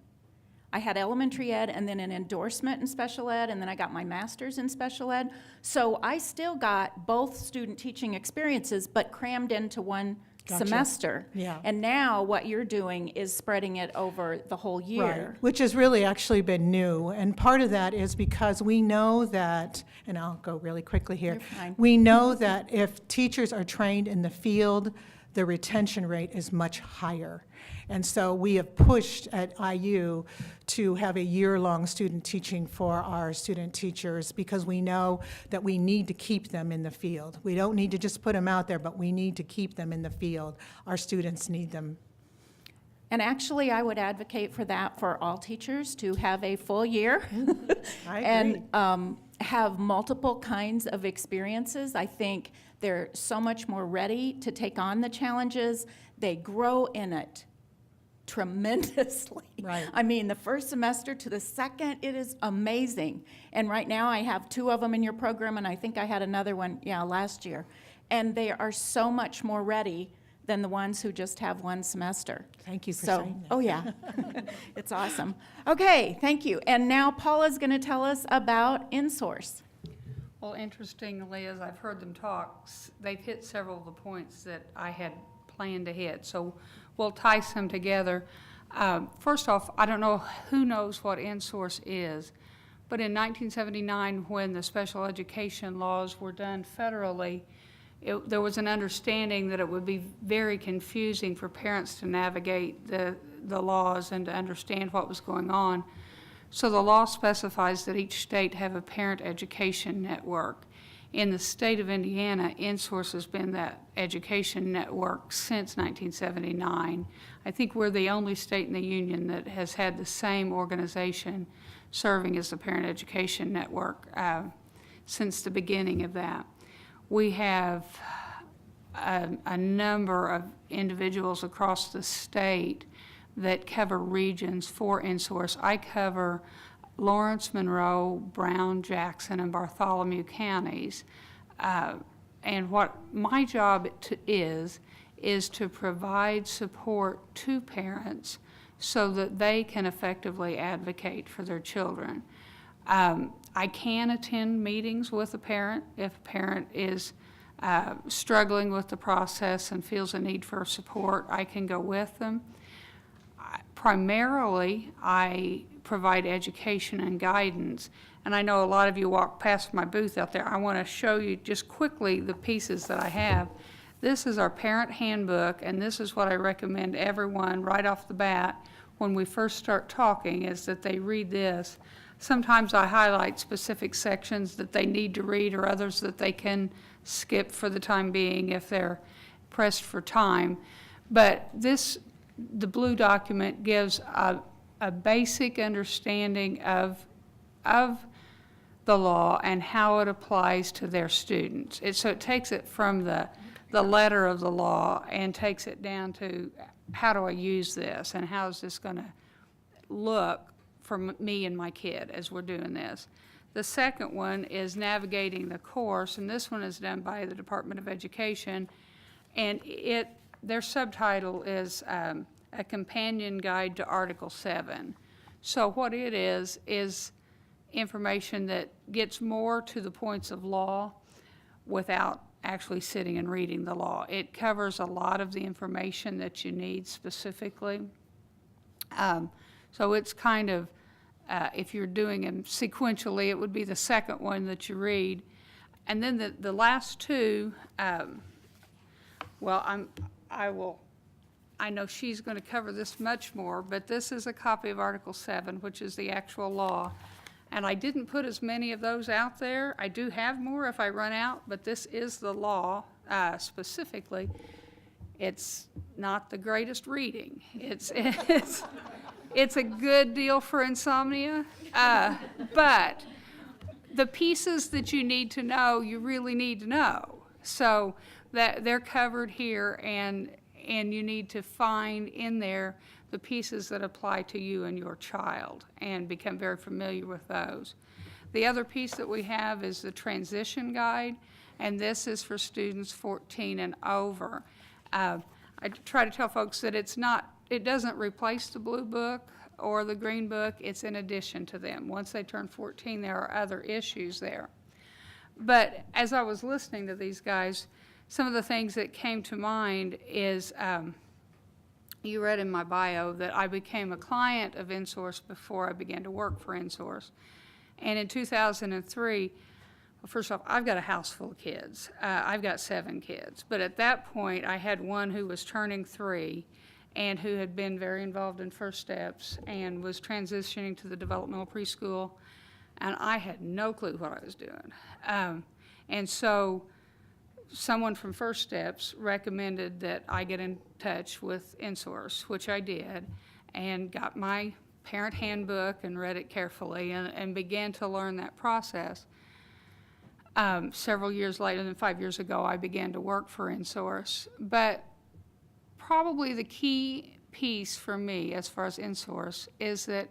I had elementary ed and then an endorsement in special ed, and then I got my master's in special ed. So I still got both student teaching experiences, but crammed into one semester. Yeah. And now what you're doing is spreading it over the whole year. Right, which has really actually been new. And part of that is because we know that, and I'll go really quickly here. You're fine. We know that if teachers are trained in the field, the retention rate is much higher. And so we have pushed at IU to have a year-long student teaching for our student teachers because we know that we need to keep them in the field. We don't need to just put them out there, but we need to keep them in the field. Our students need them. And actually, I would advocate for that for all teachers, to have a full year. I agree. And have multiple kinds of experiences. I think they're so much more ready to take on the challenges. They grow in it tremendously. Right. I mean, the first semester to the second, it is amazing. And right now, I have 2 of them in your program, and I think I had another one, last year. And they are so much more ready than the ones who just have 1 semester. Thank you for saying that. Oh, yeah. It's awesome. Okay, thank you. And now Paula's going to tell us about Insource. Well, interestingly, as I've heard them talk, they've hit several of the points that I had planned to hit. So we'll tie some together. First off, I don't know who knows what Insource is, but in 1979, when the special education laws were done federally, there was an understanding that it would be very confusing for parents to navigate the laws and to understand what was going on. So the law specifies that each state have a parent education network. In the state of Indiana, Insource has been that education network since 1979. I think we're the only state in the union that has had the same organization serving as the parent education network since the beginning of that. We have a number of individuals across the state that cover regions for Insource. I cover Lawrence, Monroe, Brown, Jackson, and Bartholomew counties. And what my job is to provide support to parents so that they can effectively advocate for their children. I can attend meetings with a parent if a parent is struggling with the process and feels a need for support. I can go with them. Primarily, I provide education and guidance, and I know a lot of you walk past my booth out there. I want to show you just quickly the pieces that I have. This is our parent handbook, and this is what I recommend everyone right off the bat when we first start talking, is that they read this. Sometimes I highlight specific sections that they need to read, or others that they can skip for the time being if they're pressed for time. But the blue document gives a basic understanding of the law and how it applies to their students. So it takes it from the letter of the law and takes it down to how do I use this and how is this going to look for me and my kid as we're doing this. The second one is navigating the course, and this one is done by the Department of Education, and their subtitle is a companion guide to Article 7. So what it is information that gets more to the points of law without actually sitting and reading the law. It covers a lot of the information that you need specifically. So it's kind of, if you're doing them sequentially, it would be the second one that you read. And then the last two, I know she's going to cover this much more, but this is a copy of Article 7, which is the actual law. And I didn't put as many of those out there. I do have more if I run out, but this is the law specifically. It's not the greatest reading. It's a good deal for insomnia, but the pieces that you need to know, you really need to know. So that they're covered here, and you need to find in there the pieces that apply to you and your child and become very familiar with those. The other piece that we have is the transition guide, and this is for students 14 and over. I try to tell folks that it doesn't replace the blue book or the green book, it's in addition to them. Once they turn 14, there are other issues there. But as I was listening to these guys, some of the things that came to mind is, you read in my bio that I became a client of Insource before I began to work for Insource. And in 2003, First off, I've got a house full of kids. I've got 7 kids. But at that point, I had one who was turning 3 and who had been very involved in First Steps and was transitioning to the developmental preschool. And I had no clue what I was doing. And so someone from First Steps recommended that I get in touch with Insource, which I did, and got my parent handbook and read it carefully and began to learn that process. Several years later, than 5 years ago, I began to work for Insource. But probably the key piece for me as far as Insource is that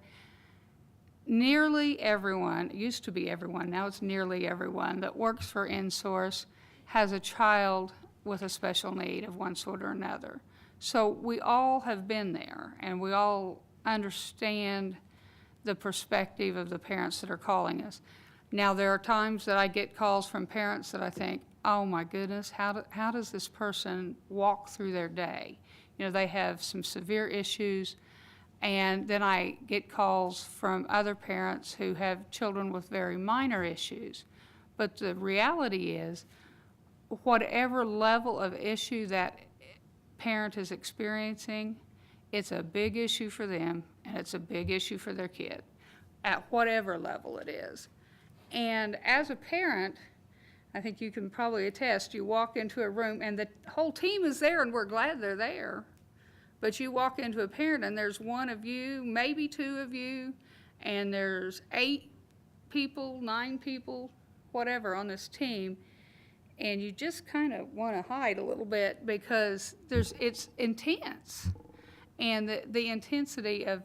nearly everyone, it used to be everyone, now it's nearly everyone that works for Insource has a child with a special need of one sort or another. So we all have been there, and we all understand the perspective of the parents that are calling us. Now, there are times that I get calls from parents that I think, oh my goodness, how does this person walk through their day? You know, they have some severe issues. And then I get calls from other parents who have children with very minor issues. But the reality is, whatever level of issue that parent is experiencing, it's a big issue for them, and it's a big issue for their kid, at whatever level it is. And as a parent, I think you can probably attest, you walk into a room and the whole team is there and we're glad they're there. But you walk into a parent and there's one of you, maybe 2 of you, and there's 8 people, 9 people, whatever on this team, and you just kind of want to hide a little bit because it's intense. And the intensity of,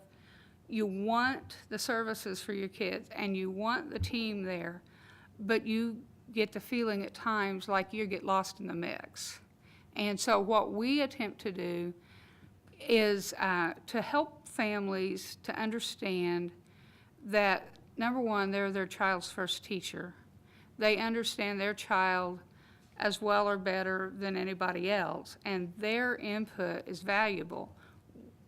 you want the services for your kids and you want the team there, but you get the feeling at times like you get lost in the mix. And so what we attempt to do is to help families to understand that, number one, they're their child's first teacher. They understand their child as well or better than anybody else, and their input is valuable.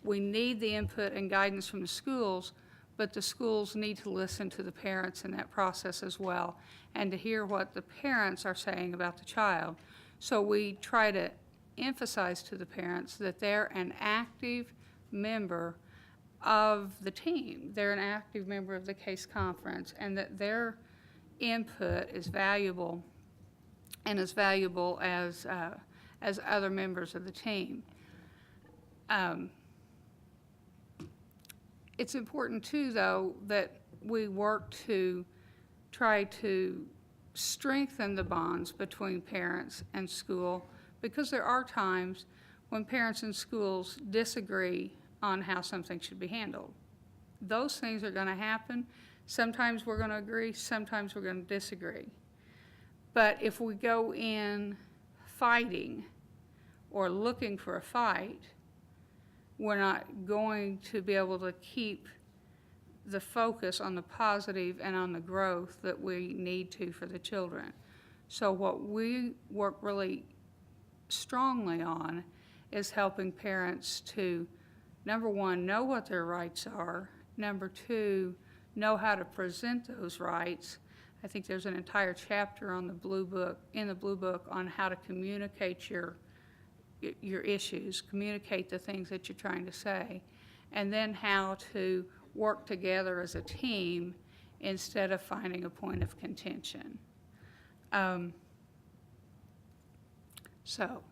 We need the input and guidance from the schools, but the schools need to listen to the parents in that process as well, and to hear what the parents are saying about the child. So we try to emphasize to the parents that they're an active member of the team. They're an active member of the case conference, and that their input is valuable, and as valuable as other members of the team. It's important too, though, that we work to try to strengthen the bonds between parents and school, because there are times when parents and schools disagree on how something should be handled. Those things are going to happen. Sometimes we're going to agree, sometimes we're going to disagree. But if we go in fighting or looking for a fight, we're not going to be able to keep the focus on the positive and on the growth that we need to for the children. So what we work really strongly on is helping parents to, number one, know what their rights are. Number 2, know how to present those rights. I think there's an entire chapter on the Blue Book, in the Blue Book, on how to communicate your issues, communicate the things that you're trying to say, and then how to work together as a team instead of finding a point of contention. So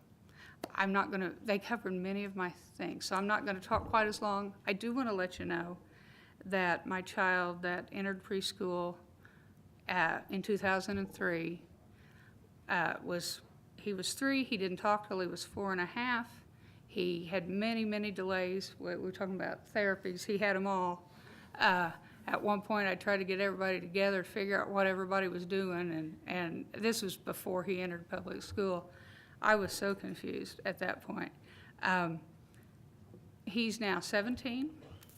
I'm not going to, they covered many of my things, so I'm not going to talk quite as long. I do want to let you know that my child that entered preschool in 2003 he was 3. He didn't talk till he was 4.5. He had many, many delays. We're talking about therapies. He had them all. At one point, I tried to get everybody together to figure out what everybody was doing, and this was before he entered public school. I was so confused at that point. He's now 17.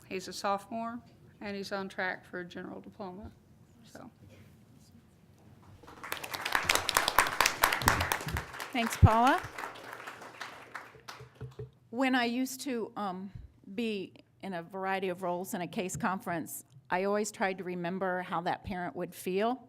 He's a sophomore, and he's on track for a general diploma. So. Thanks, Paula. When I used to be in a variety of roles in a case conference, I always tried to remember how that parent would feel.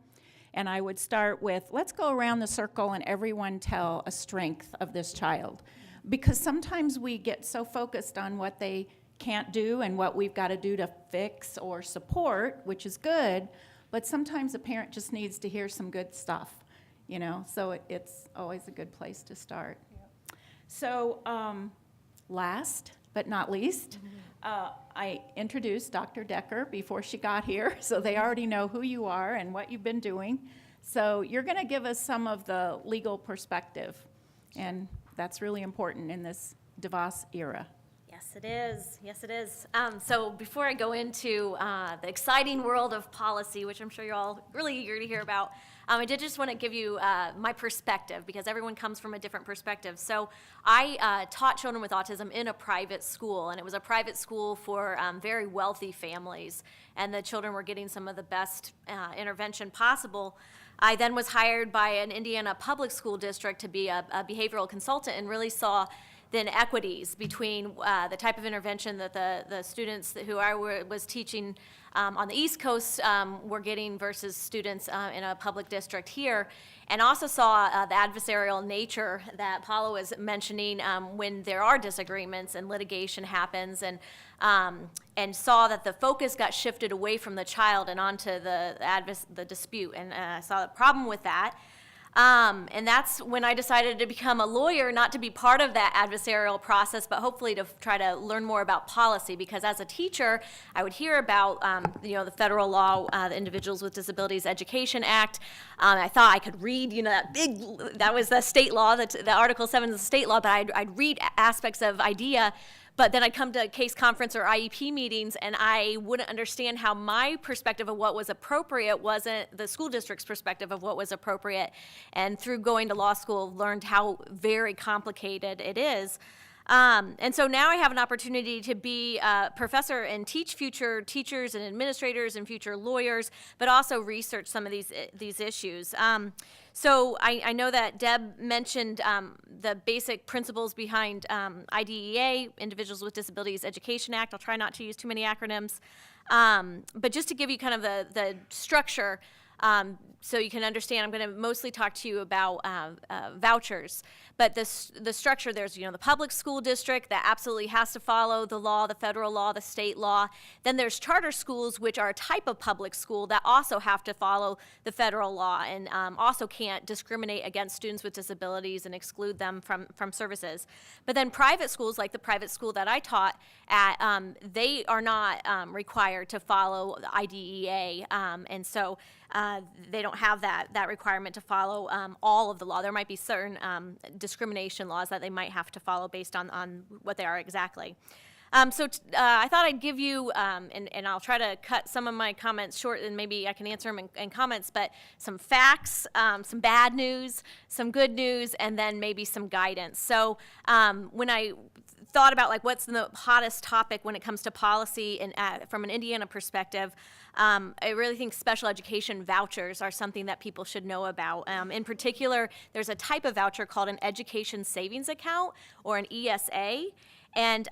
And I would start with, let's go around the circle and everyone tell a strength of this child. Because sometimes we get so focused on what they can't do and what we've got to do to fix or support, which is good, but sometimes a parent just needs to hear some good stuff, you know, so it's always a good place to start. So last but not least, I introduced Dr. Decker before she got here, so they already know who you are and what you've been doing. So you're going to give us some of the legal perspective, and that's really important in this DeVos era. Yes, it is. Yes, it is. So before I go into the exciting world of policy, which I'm sure you're all really eager to hear about, I did just want to give you my perspective, because everyone comes from a different perspective. So I taught children with autism in a private school, and it was a private school for very wealthy families, and the children were getting some of the best intervention possible. I then was hired by an Indiana public school district to be a behavioral consultant, and really saw the inequities between the type of intervention that the students who I was teaching on the East Coast were getting versus students in a public district here, and also saw the adversarial nature that Paulo was mentioning when there are disagreements and litigation happens, and saw that the focus got shifted away from the child and onto the dispute, and I saw the problem with that. And that's when I decided to become a lawyer, not to be part of that adversarial process, but hopefully to try to learn more about policy, because as a teacher, I would hear about, the federal law, the Individuals with Disabilities Education Act. I thought I could read, that was the state law, the Article 7 of the state law, but I'd read aspects of IDEA. But then I'd come to case conference or IEP meetings, and I wouldn't understand how my perspective of what was appropriate wasn't the school district's perspective of what was appropriate. And through going to law school, learned how very complicated it is. And so now I have an opportunity to be a professor and teach future teachers and administrators and future lawyers, but also research some of these issues. So I know that Deb mentioned the basic principles behind IDEA, Individuals with Disabilities Education Act. I'll try not to use too many acronyms. But just to give you kind of the structure, so you can understand, I'm going to mostly talk to you about vouchers. But the structure, there's the public school district that absolutely has to follow the law, the federal law, the state law. Then there's charter schools, which are a type of public school that also have to follow the federal law, and also can't discriminate against students with disabilities and exclude them from services. But then private schools, like the private school that I taught at, they are not required to follow the IDEA, and so they don't have that requirement to follow all of the law. There might be certain discrimination laws that they might have to follow based on what they are exactly. So I thought I'd give you, and I'll try to cut some of my comments short, and maybe I can answer them in comments, but some facts, some bad news, some good news, and then maybe some guidance. So when I thought about what's the hottest topic when it comes to policy and from an Indiana perspective, I really think special education vouchers are something that people should know about. In particular, there's a type of voucher called an education savings account, or an ESA. And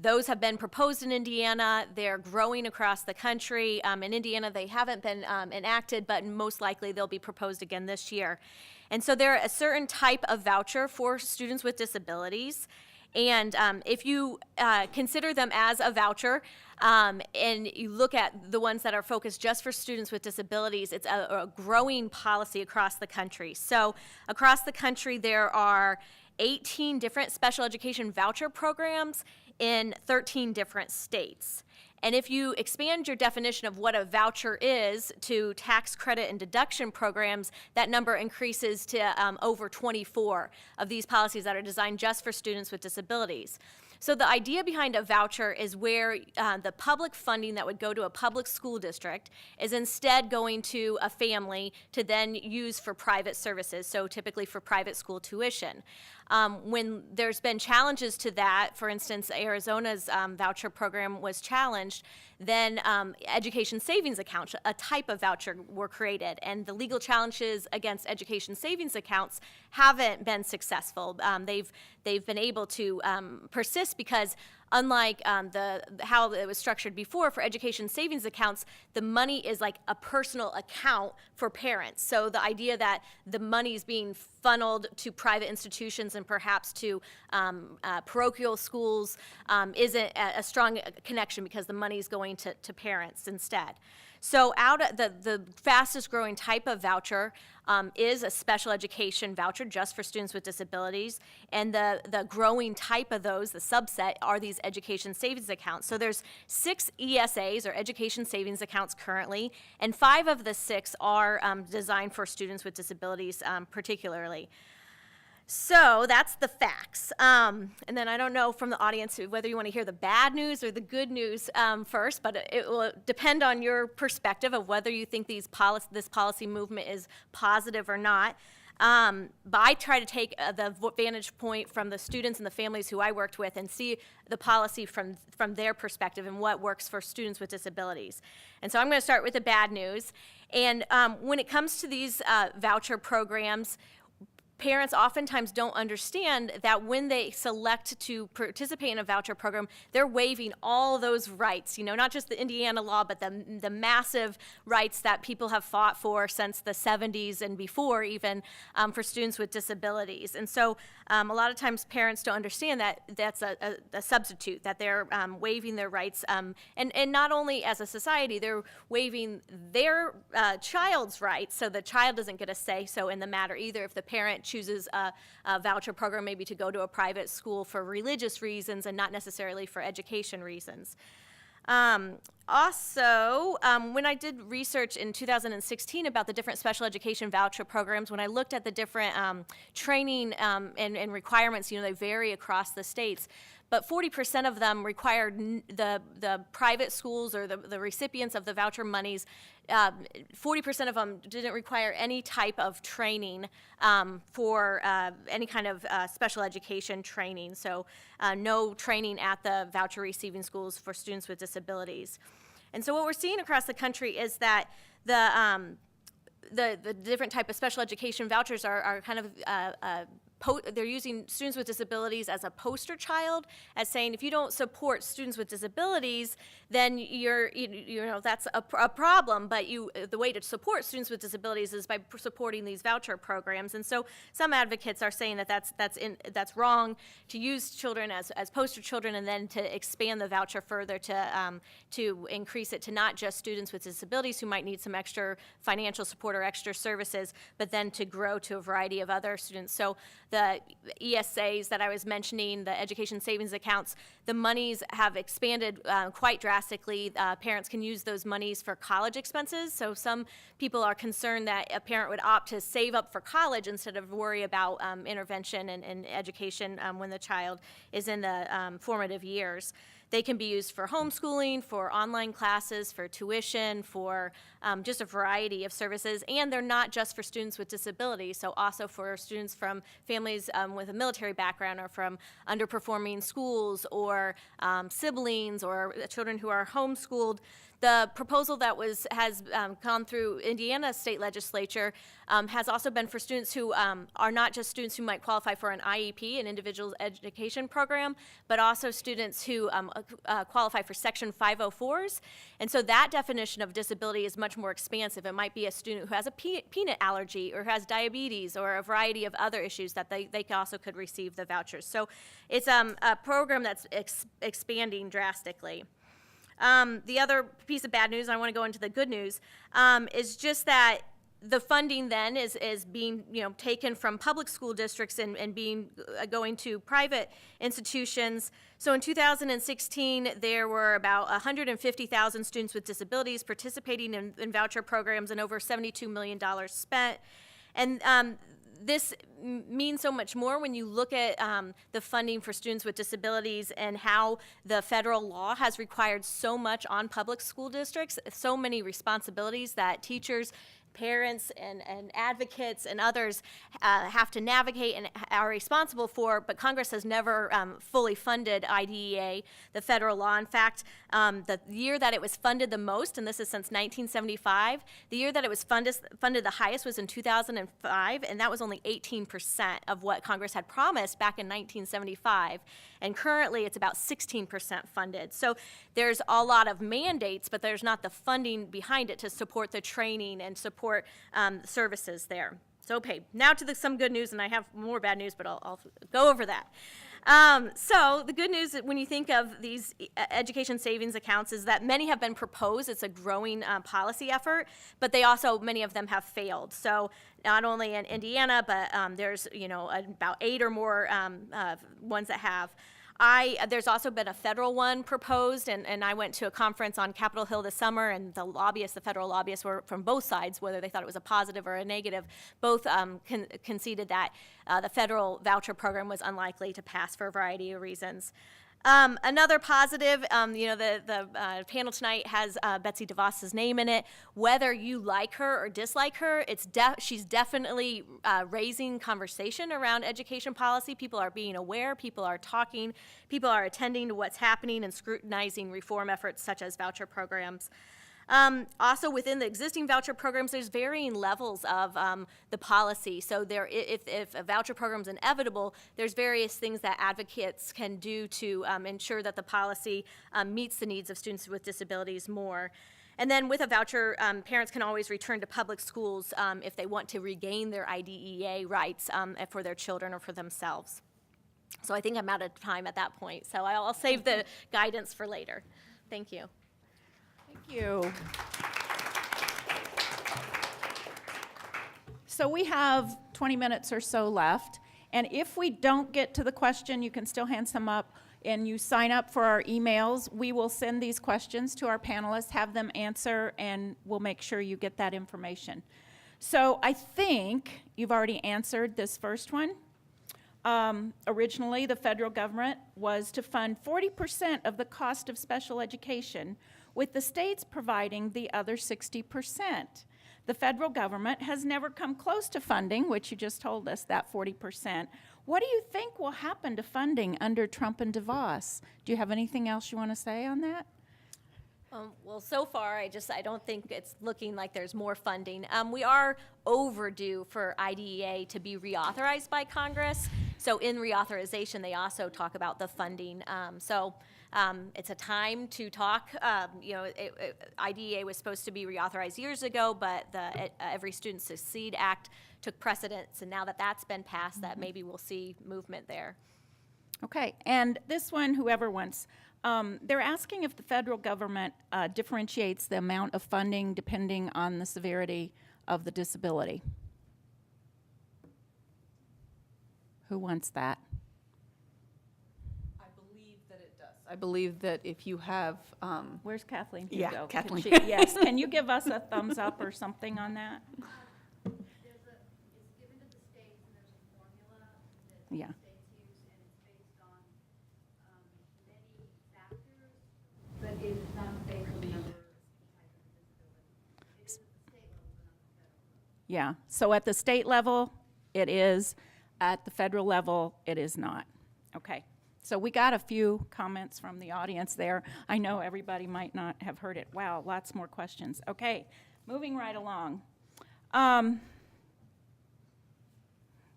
those have been proposed in Indiana. They're growing across the country. In Indiana, they haven't been enacted, but most likely they'll be proposed again this year. And so they're a certain type of voucher for students with disabilities. And if you consider them as a voucher, and you look at the ones that are focused just for students with disabilities, it's a growing policy across the country. So across the country, there are 18 different special education voucher programs in 13 different states. And if you expand your definition of what a voucher is to tax credit and deduction programs, that number increases to over 24 of these policies that are designed just for students with disabilities. So the idea behind a voucher is where the public funding that would go to a public school district is instead going to a family to then use for private services, so typically for private school tuition. When there's been challenges to that, for instance, Arizona's voucher program was challenged, then education savings accounts, a type of voucher, were created. And the legal challenges against education savings accounts haven't been successful. They've been able to persist because unlike how it was structured before for education savings accounts, the money is like a personal account for parents. So the idea that the money is being funneled to private institutions and perhaps to parochial schools isn't a strong connection, because the money is going to parents instead. So out of the fastest growing type of voucher is a special education voucher just for students with disabilities. And the growing type of those, the subset, are these education savings accounts. So there's 6 ESAs, or education savings accounts, currently, and 5 of the 6 are designed for students with disabilities particularly. So that's the facts. And then I don't know from the audience whether you want to hear the bad news or the good news first, but it will depend on your perspective of whether you think this policy movement is positive or not. But I try to take the vantage point from the students and the families who I worked with and see the policy from their perspective and what works for students with disabilities. And so I'm going to start with the bad news. And when it comes to these voucher programs, parents oftentimes don't understand that when they select to participate in a voucher program, they're waiving all those rights, not just the Indiana law, but the massive rights that people have fought for since the 70s and before, even for students with disabilities. And so a lot of times parents don't understand that that's a substitute, that they're waiving their rights. And not only as a society, they're waiving their child's rights, so the child doesn't get a say so in the matter either. If the parent chooses a voucher program maybe to go to a private school for religious reasons and not necessarily for education reasons. Also, when I did research in 2016 about the different special education voucher programs, when I looked at the different training and requirements, they vary across the states. But 40% of them required the private schools or the recipients of the voucher monies. 40% of them didn't require any type of training for any kind of special education training. So no training at the voucher receiving schools for students with disabilities. And so what we're seeing across the country is that the different type of special education vouchers are kind of they're using students with disabilities as a poster child, as saying if you don't support students with disabilities, then that's a problem. But the way to support students with disabilities is by supporting these voucher programs. And so some advocates are saying that that's wrong, to use children as poster children, and then to expand the voucher further to increase it to not just students with disabilities who might need some extra financial support or extra services, but then to grow to a variety of other students. So the ESAs that I was mentioning, the education savings accounts, the monies have expanded quite drastically. Parents can use those monies for college expenses. So some people are concerned that a parent would opt to save up for college instead of worry about intervention and education when the child is in the formative years. They can be used for homeschooling, for online classes, for tuition, for just a variety of services. And they're not just for students with disabilities, so also for students from families with a military background, or from underperforming schools, or siblings, or children who are homeschooled. The proposal that has gone through Indiana state legislature has also been for students who are not just students who might qualify for an IEP, an individual education program, but also students who qualify for Section 504s. And so that definition of disability is much more expansive. It might be a student who has a peanut allergy, or has diabetes, or a variety of other issues that they also could receive the vouchers. So it's a program that's expanding drastically. The other piece of bad news, and I want to go into the good news, is just that the funding then is being taken from public school districts and going to private institutions. So in 2016, there were about 150,000 students with disabilities participating in voucher programs, and over $72 million spent. And this means so much more when you look at the funding for students with disabilities and how the federal law has required so much on public school districts, so many responsibilities that teachers, parents and advocates and others have to navigate and are responsible for, but Congress has never fully funded IDEA, the federal law. In fact, the year that it was funded the most, and this is since 1975, the year that it was funded the highest was in 2005, and that was only 18% of what Congress had promised back in 1975. And currently, it's about 16% funded. So there's a lot of mandates, but there's not the funding behind it to support the training and support services there. So, okay, now to some good news, and I have more bad news, but I'll go over that. So the good news when you think of these education savings accounts is that many have been proposed. It's a growing policy effort, but many of them have failed. So not only in Indiana, but there's about 8 or more ones that have. There's also been a federal one proposed, and I went to a conference on Capitol Hill this summer, and the federal lobbyists were from both sides, whether they thought it was a positive or a negative, both conceded that the federal voucher program was unlikely to pass for a variety of reasons. Another positive, the panel tonight has Betsy DeVos' name in it. Whether you like her or dislike her, she's definitely raising conversation around education policy. People are being aware, people are talking, people are attending to what's happening and scrutinizing reform efforts such as voucher programs. Also, within the existing voucher programs, there's varying levels of the policy. So if a voucher program is inevitable, there's various things that advocates can do to ensure that the policy meets the needs of students with disabilities more. And then with a voucher, parents can always return to public schools if they want to regain their IDEA rights for their children or for themselves. So I think I'm out of time at that point. So I'll save the guidance for later. Thank you. Thank you. So we have 20 minutes or so left, and if we don't get to the question, you can still hand some up, and you sign up for our emails. We will send these questions to our panelists, have them answer, and we'll make sure you get that information. So I think you've already answered this first one. Originally, the federal government was to fund 40% of the cost of special education, with the states providing the other 60%. The federal government has never come close to funding, which you just told us, that 40%. What do you think will happen to funding under Trump and DeVos? Do you have anything else you want to say on that? Well, so far, I don't think it's looking like there's more funding. We are overdue for IDEA to be reauthorized by Congress. So in reauthorization, they also talk about the funding. It's a time to talk. IDEA was supposed to be reauthorized years ago, but the Every Student Succeed Act took precedence, and now that that's been passed, that maybe we'll see movement there. Okay, and this one, whoever wants, they're asking if the federal government differentiates the amount of funding depending on the severity of the disability. Who wants that? I believe that it does. I believe that if you have, Where's Kathleen? Yeah, Hugo? Kathleen. Yes, can you give us a thumbs up or something on that? It's given to the states, and there's a formula that Yeah. the states use, and it's based on many factors, but it is not based on the number type of disability. It is at the state level, but not the federal level. Yeah, so at the state level, it is. At the federal level, it is not. Okay, so we got a few comments from the audience there. I know everybody might not have heard it. Wow, lots more questions. Okay, moving right along.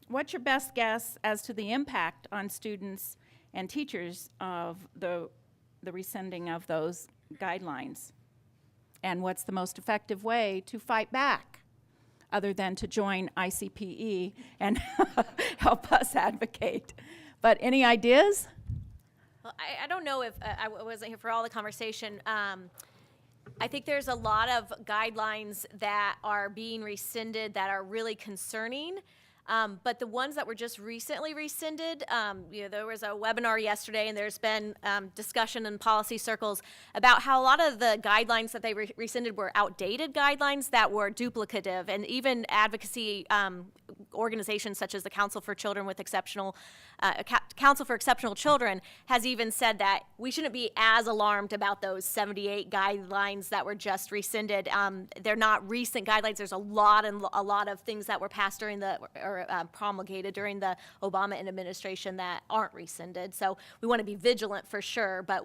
What's your best guess as to the impact on students and teachers of the rescinding of those guidelines? And what's the most effective way to fight back, other than to join ICPE and help us advocate? But any ideas? Well, I don't know if I wasn't here for all the conversation. I think there's a lot of guidelines that are being rescinded that are really concerning. But the ones that were just recently rescinded, there was a webinar yesterday, and there's been discussion in policy circles about how a lot of the guidelines that they rescinded were outdated guidelines that were duplicative, and even advocacy organizations such as the Council for Children with Exceptional, Council for Exceptional Children has even said that we shouldn't be as alarmed about those 78 guidelines that were just rescinded. They're not recent guidelines. There's a lot of things that were passed during promulgated during the Obama administration that aren't rescinded. So we want to be vigilant for sure, but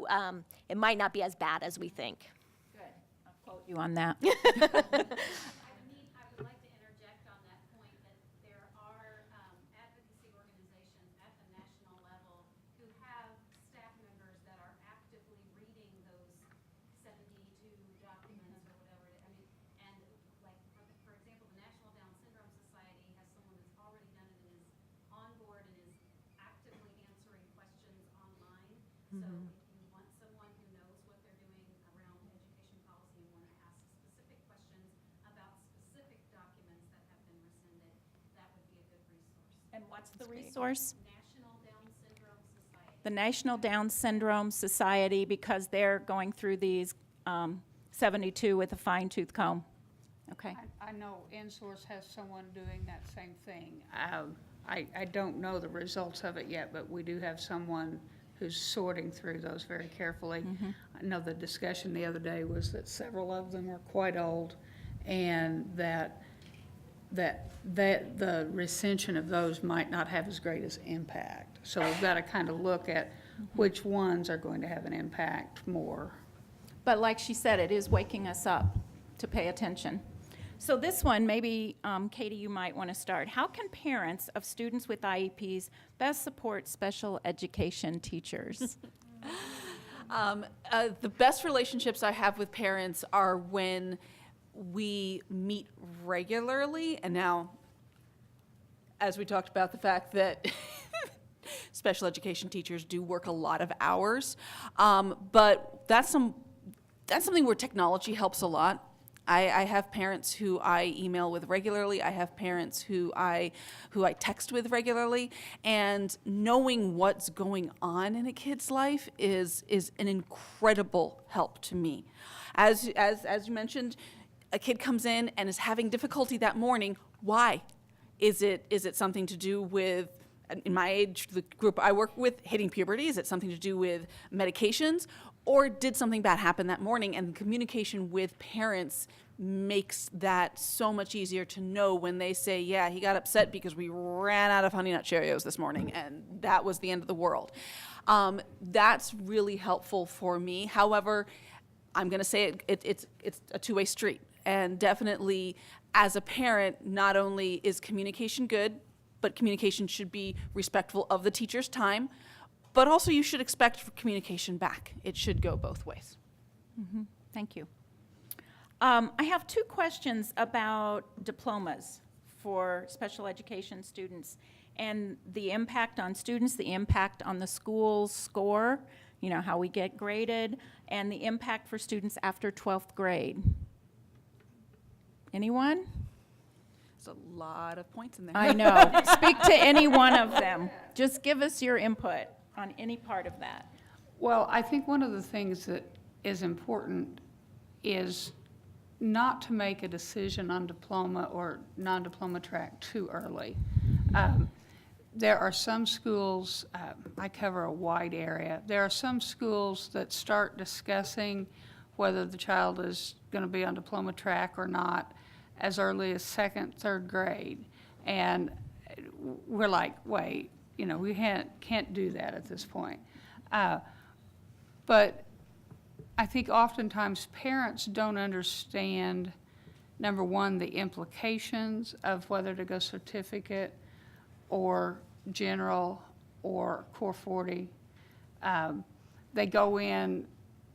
it might not be as bad as we think. Good. I'll quote you on that. I would like to interject on that point that there are advocacy organizations at the national level who have staff members that are actively reading those 72 documents or whatever. I mean, and like for example, the National Down Syndrome Society has someone that's already done it and is on board and is actively answering questions online. So if you want someone who knows what they're doing around education policy and want to ask specific questions about specific documents that have been rescinded, that would be a good resource. And what's the resource? National Down Syndrome Society. The National Down Syndrome Society, because they're going through these 72 with a fine-tooth comb. Okay. I know Insource has someone doing that same thing. I don't know the results of it yet, but we do have someone who's sorting through those very carefully. I know the discussion the other day was that several of them are quite old, and that the recension of those might not have as great as impact. So we've got to kind of look at which ones are going to have an impact more. But like she said, it is waking us up to pay attention. So this one, maybe, Katie, you might want to start. How can parents of students with IEPs best support special education teachers? The best relationships I have with parents are when we meet regularly. And now, as we talked about the fact that special education teachers do work a lot of hours, but that's something where technology helps a lot. I have parents who I email with regularly. I have parents who I text with regularly, and knowing what's going on in a kid's life is an incredible help to me. As you mentioned, a kid comes in and is having difficulty that morning. Why? Is it something to do with, in my age, the group I work with, hitting puberty? Is it something to do with medications? Or did something bad happen that morning? And communication with parents makes that so much easier to know when they say, yeah, he got upset because we ran out of Honey Nut Cheerios this morning, and that was the end of the world. That's really helpful for me. However, I'm going to say it's a two-way street. And definitely, as a parent, not only is communication good, but communication should be respectful of the teacher's time. But also you should expect communication back. It should go both ways. Thank you. I have two questions about diplomas for special education students and the impact on students, the impact on the school's score, you know, how we get graded, and the impact for students after 12th grade. Anyone? There's a lot of points in there. I know. Speak to any one of them. Just give us your input on any part of that. Well, I think one of the things that is important is not to make a decision on diploma or non-diploma track too early. There are some schools, I cover a wide area, there are some schools that start discussing whether the child is going to be on diploma track or not as early as 2nd, 3rd grade. And we're like, wait, you know, we can't do that at this point. But I think oftentimes parents don't understand, number one, the implications of whether to go certificate or general or Core 40. They go in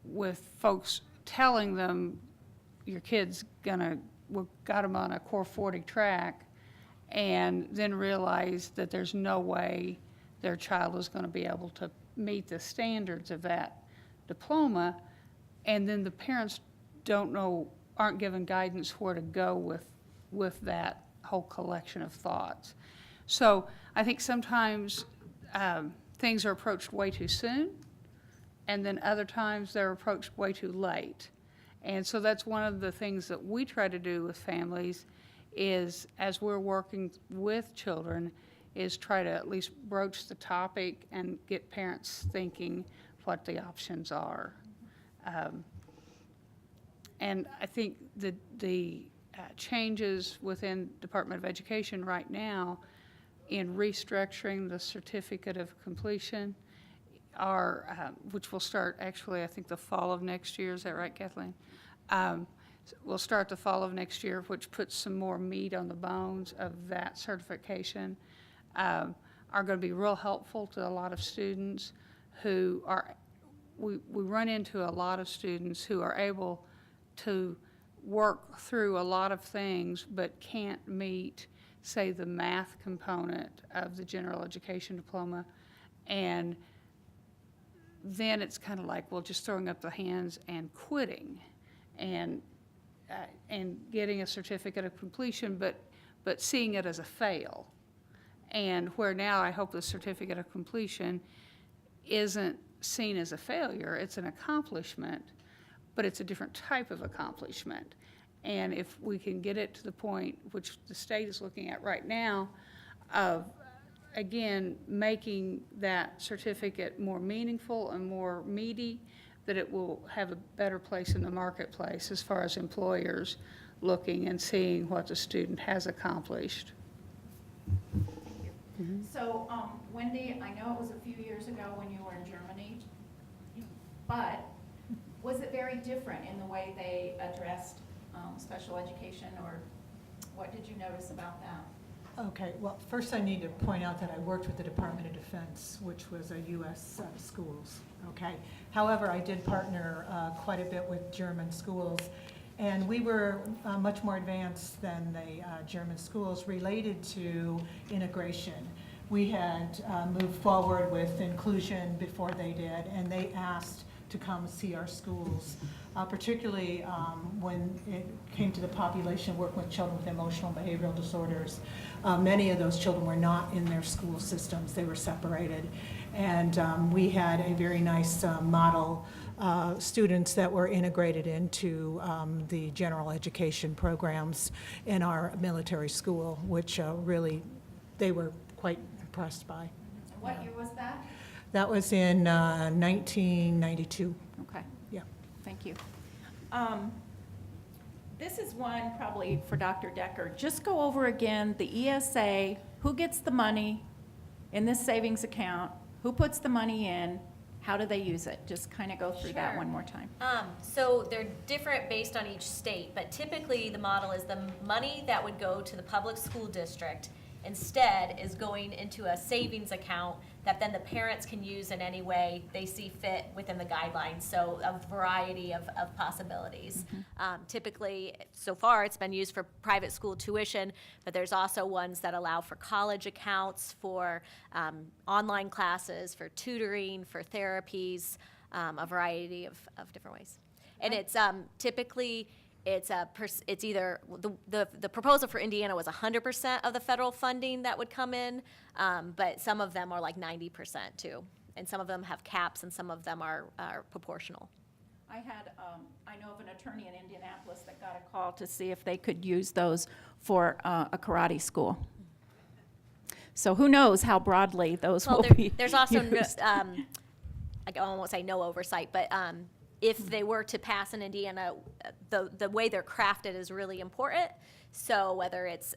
with folks telling them, your kid's we got them on a Core 40 track, and then realize that there's no way their child is going to be able to meet the standards of that diploma, and then the parents aren't given guidance where to go with that whole collection of thoughts. So I think sometimes things are approached way too soon, and then other times they're approached way too late. And so that's one of the things that we try to do with families is, as we're working with children, is try to at least broach the topic and get parents thinking what the options are. And I think the changes within Department of Education right now in restructuring the certificate of completion are, which will start actually, I think, the fall of next year. Is that right, Kathleen? We'll start the fall of next year, which puts some more meat on the bones of that certification. Are going to be real helpful to a lot of students who are, we run into a lot of students who are able to work through a lot of things but can't meet, say, the math component of the general education diploma. And then it's kind of like, well, just throwing up the hands and quitting and getting a certificate of completion, but seeing it as a fail. And where now I hope the certificate of completion isn't seen as a failure, it's an accomplishment, but it's a different type of accomplishment. And if we can get it to the point, which the state is looking at right now, of, again, making that certificate more meaningful and more meaty, that it will have a better place in the marketplace as far as employers looking and seeing what the student has accomplished. So, Wendy, I know it was a few years ago when you were in Germany, but was it very different in the way they addressed special education, or what did you notice about that? Okay, well, first I need to point out that I worked with the Department of Defense, which was a U.S. set of schools, okay? However, I did partner quite a bit with German schools, and we were much more advanced than the German schools related to integration. We had moved forward with inclusion before they did, and they asked to come see our schools, particularly when it came to the population working with children with emotional and behavioral disorders. Many of those children were not in their school systems. They were separated. And we had a very nice model students that were integrated into the general education programs in our military school, which really they were quite impressed by. What year was that? That was in 1992. Okay, Yeah. thank you. This is one probably for Dr. Decker. Just go over again the ESA, who gets the money in this savings account, who puts the money in, how do they use it? Just kind of go through that Sure. one more time. So they're different based on each state, but typically the model is the money that would go to the public school district instead is going into a savings account that then the parents can use in any way they see fit within the guidelines. So a variety of possibilities. Typically, so far, it's been used for private school tuition, but there's also ones that allow for college accounts, for online classes, for tutoring, for therapies, a variety of different ways. And it's typically, it's either, the proposal for Indiana was 100% of the federal funding that would come in, but some of them are like 90% too. And some of them have caps and some of them are proportional. I know of an attorney in Indianapolis that got a call to see if they could use those for a karate school. So who knows how broadly those will be There's also, used. I won't say no oversight, but if they were to pass in Indiana, the way they're crafted is really important. So whether it's,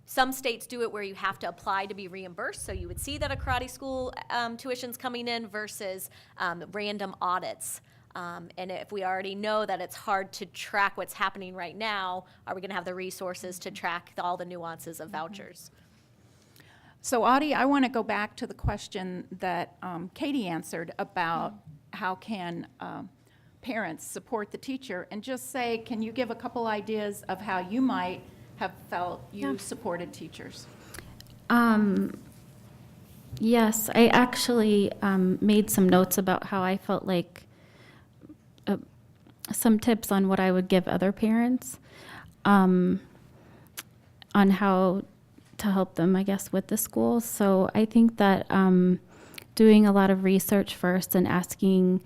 some states do it where you have to apply to be reimbursed, so you would see that a karate school tuition's coming in versus random audits. And if we already know that it's hard to track what's happening right now, are we gonna have the resources to track all the nuances of vouchers? So Audie, I want to go back to the question that Katie answered about how can parents support the teacher, and just say, can you give a couple ideas of how you might have felt you supported teachers? Yes, I actually made some notes about how I felt like some tips on what I would give other parents on how to help them, I guess, with the schools. So I think that doing a lot of research first and asking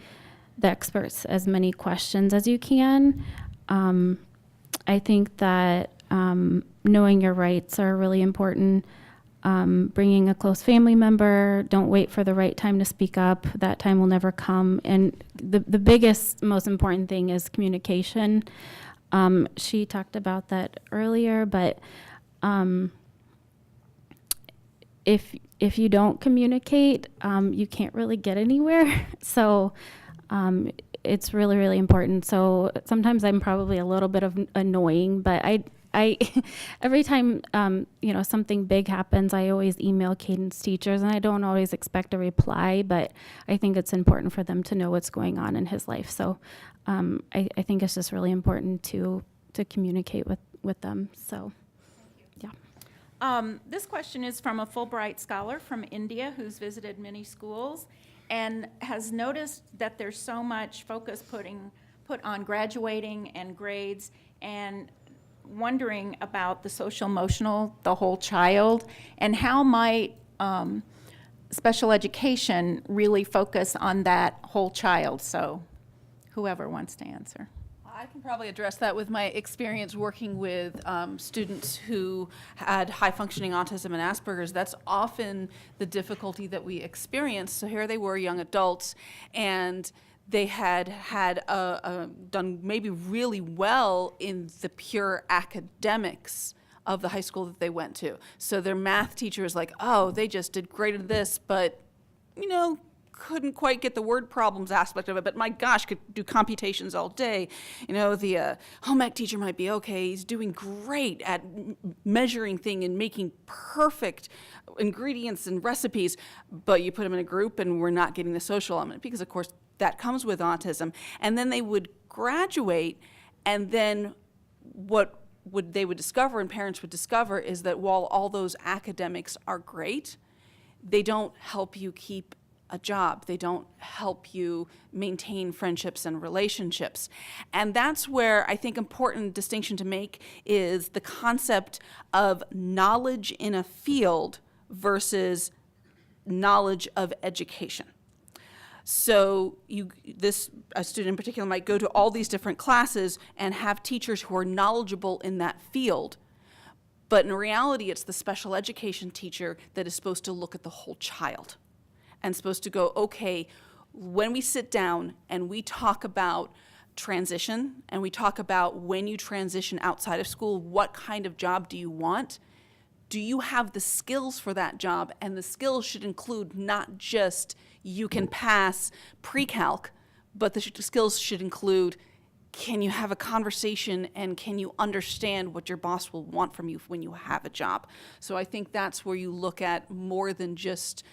the experts as many questions as you can. I think that knowing your rights are really important. Bringing a close family member, don't wait for the right time to speak up. That time will never come. And the biggest, most important thing is communication. She talked about that earlier, but if you don't communicate, you can't really get anywhere. So it's really, really important. So sometimes I'm probably a little bit of annoying, but I every time something big happens, I always email Caden's teachers, and I don't always expect a reply, but I think it's important for them to know what's going on in his life. So I think it's just really important to communicate with them. So yeah. This question is from a Fulbright scholar from India who's visited many schools and has noticed that there's so much focus put on graduating and grades, and wondering about the social emotional, the whole child, and how might special education really focus on that whole child. So whoever wants to answer. I can probably address that with my experience working with students who had high-functioning autism and Asperger's. That's often the difficulty that we experience. So here they were, young adults, and they had done maybe really well in the pure academics of the high school that they went to. So their math teacher is like, oh, they just did great at this, but, couldn't quite get the word problems aspect of it, but my gosh, could do computations all day. The home ec teacher might be, okay, he's doing great at measuring things and making perfect ingredients and recipes, but you put him in a group and we're not getting the social element, because of course that comes with autism. And then they would graduate, and then they would discover, and parents would discover, is that while all those academics are great, they don't help you keep a job. They don't help you maintain friendships and relationships. And that's where I think important distinction to make is the concept of knowledge in a field versus knowledge of education. So a student in particular might go to all these different classes and have teachers who are knowledgeable in that field. But in reality, it's the special education teacher that is supposed to look at the whole child and supposed to go, okay, when we sit down and we talk about transition and we talk about when you transition outside of school, what kind of job do you want? Do you have the skills for that job? And the skills should include not just you can pass pre-calc, but the skills should include, can you have a conversation and can you understand what your boss will want from you when you have a job? So I think that's where you look at more than just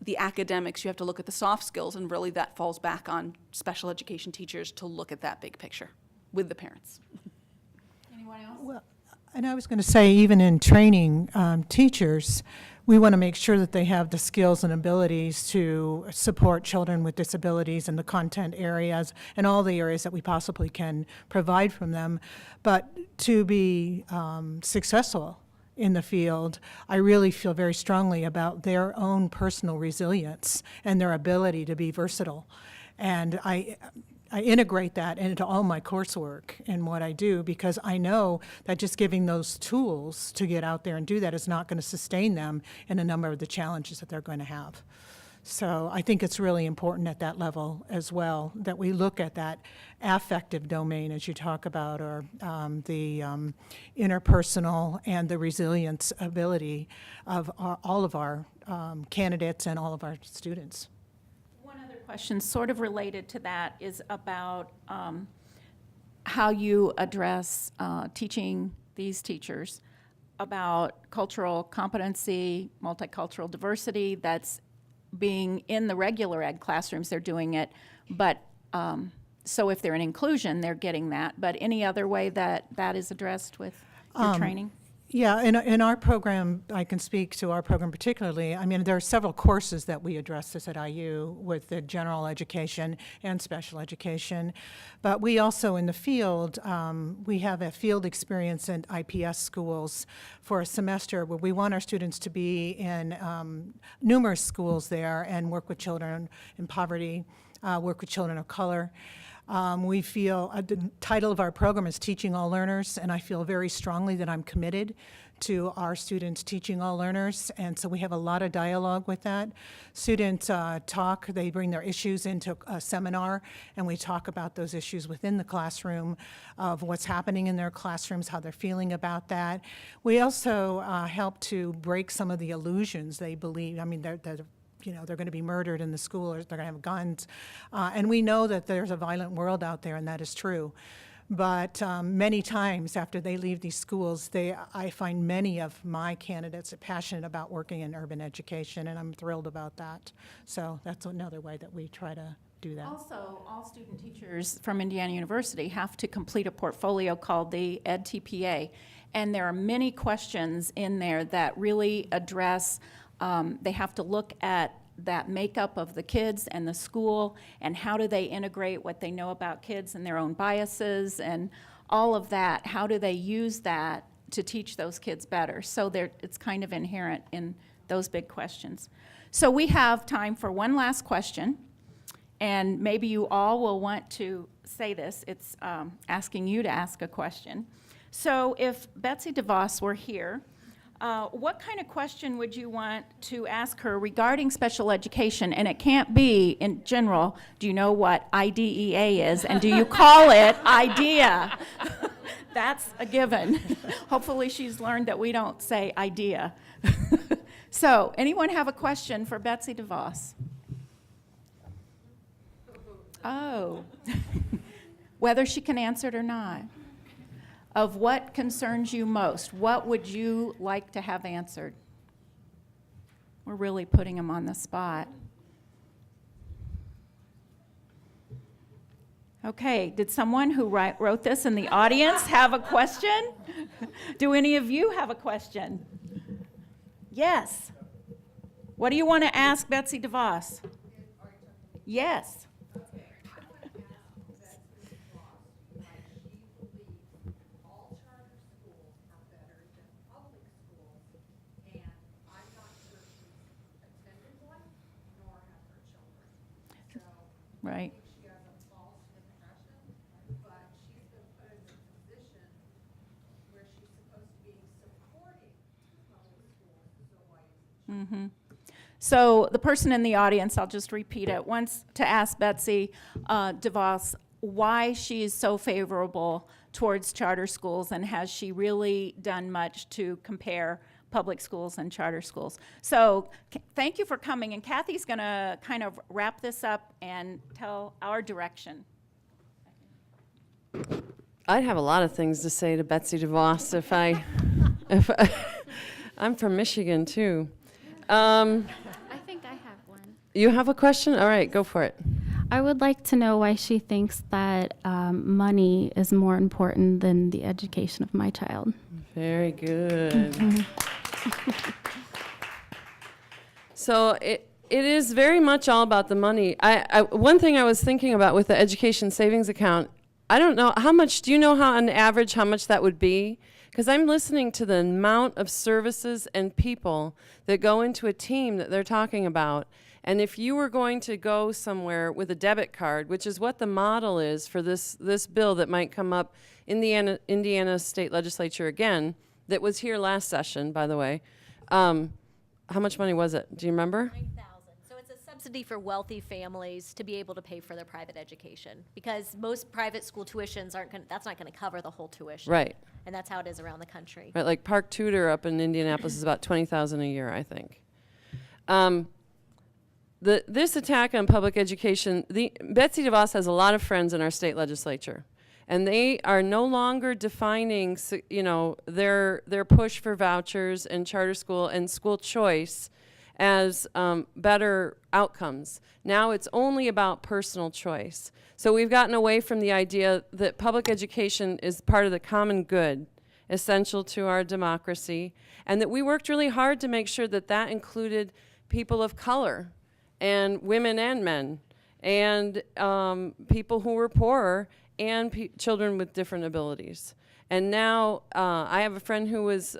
the academics. You have to look at the soft skills, and really that falls back on special education teachers to look at that big picture with the parents. Anyone else? Well, and I was going to say, even in training teachers, we want to make sure that they have the skills and abilities to support children with disabilities in the content areas and all the areas that we possibly can provide from them. But to be successful in the field, I really feel very strongly about their own personal resilience and their ability to be versatile. And I integrate that into all my coursework and what I do, because I know that just giving those tools to get out there and do that is not going to sustain them in a number of the challenges that they're going to have. So I think it's really important at that level as well that we look at that affective domain, as you talk about, or the interpersonal and the resilience ability of all of our candidates and all of our students. One other question sort of related to that is about how you address teaching these teachers about cultural competency, multicultural diversity. That's being in the regular ed classrooms, they're doing it, but so if they're in inclusion, they're getting that. But any other way that is addressed with your training? Yeah, in our program, I can speak to our program particularly. I mean, there are several courses that we address this at IU with the general education and special education. But we also, in the field, we have a field experience in IPS schools for a semester where we want our students to be in numerous schools there and work with children in poverty, work with children of color. We feel, the title of our program is Teaching All Learners, and I feel very strongly that I'm committed to our students teaching all learners, and so we have a lot of dialogue with that. Students talk, they bring their issues into a seminar, and we talk about those issues within the classroom of what's happening in their classrooms, how they're feeling about that. We also help to break some of the illusions they believe. I mean, they're going to be murdered in the school, or they're going to have guns. And we know that there's a violent world out there, and that is true. But many times after they leave these schools, I find many of my candidates are passionate about working in urban education, and I'm thrilled about that. So that's another way that we try to do that. Also, all student teachers from Indiana University have to complete a portfolio called the EdTPA, and there are many questions in there that really address, they have to look at that makeup of the kids and the school, and how do they integrate what they know about kids and their own biases and all of that. How do they use that to teach those kids better? So it's kind of inherent in those big questions. So we have time for one last question, and maybe you all will want to say this. It's asking you to ask a question. So if Betsy DeVos were here, what kind of question would you want to ask her regarding special education? And it can't be in general, do you know what IDEA is? And do you call it IDEA? That's a given. Hopefully she's learned that we don't say idea. So, anyone have a question for Betsy DeVos? Oh. Whether she can answer it or not. Of what concerns you most? What would you like to have answered? We're really putting them on the spot. Okay, did someone who wrote this in the audience have a question? Do any of you have a question? Yes. What do you want to ask Betsy DeVos? Yes. Right. She has a false impression, but she's been put in a position where she's supposed to be supporting public schools, so why isn't she? So the person in the audience, I'll just repeat it, wants to ask Betsy DeVos why she is so favorable towards charter schools, and has she really done much to compare public schools and charter schools. So thank you for coming, and Kathy's going to kind of wrap this up and tell our direction. I'd have a lot of things to say to Betsy DeVos I'm from Michigan too. I think I have one. You have a question? All right, go for it. I would like to know why she thinks that money is more important than the education of my child. Very good. So it is very much all about the money. One thing I was thinking about with the education savings account, I don't know, do you know how on average how much that would be? Because I'm listening to the amount of services and people that go into a team that they're talking about. And if you were going to go somewhere with a debit card, which is what the model is for this bill that might come up in the Indiana State Legislature again, that was here last session, by the way. How much money was it? Do you remember? $9,000. So it's a subsidy for wealthy families to be able to pay for their private education, because most private school tuitions that's not going to cover the whole tuition. Right. And that's how it is around the country. Right, like Park Tudor up in Indianapolis is about $20,000 a year, I think. This attack on public education, Betsy DeVos has a lot of friends in our state legislature, and they are no longer defining, their push for vouchers and charter school and school choice as better outcomes. Now it's only about personal choice. So we've gotten away from the idea that public education is part of the common good, essential to our democracy, and that we worked really hard to make sure that that included people of color and women and men and people who were poorer and children with different abilities. And now I have a friend who was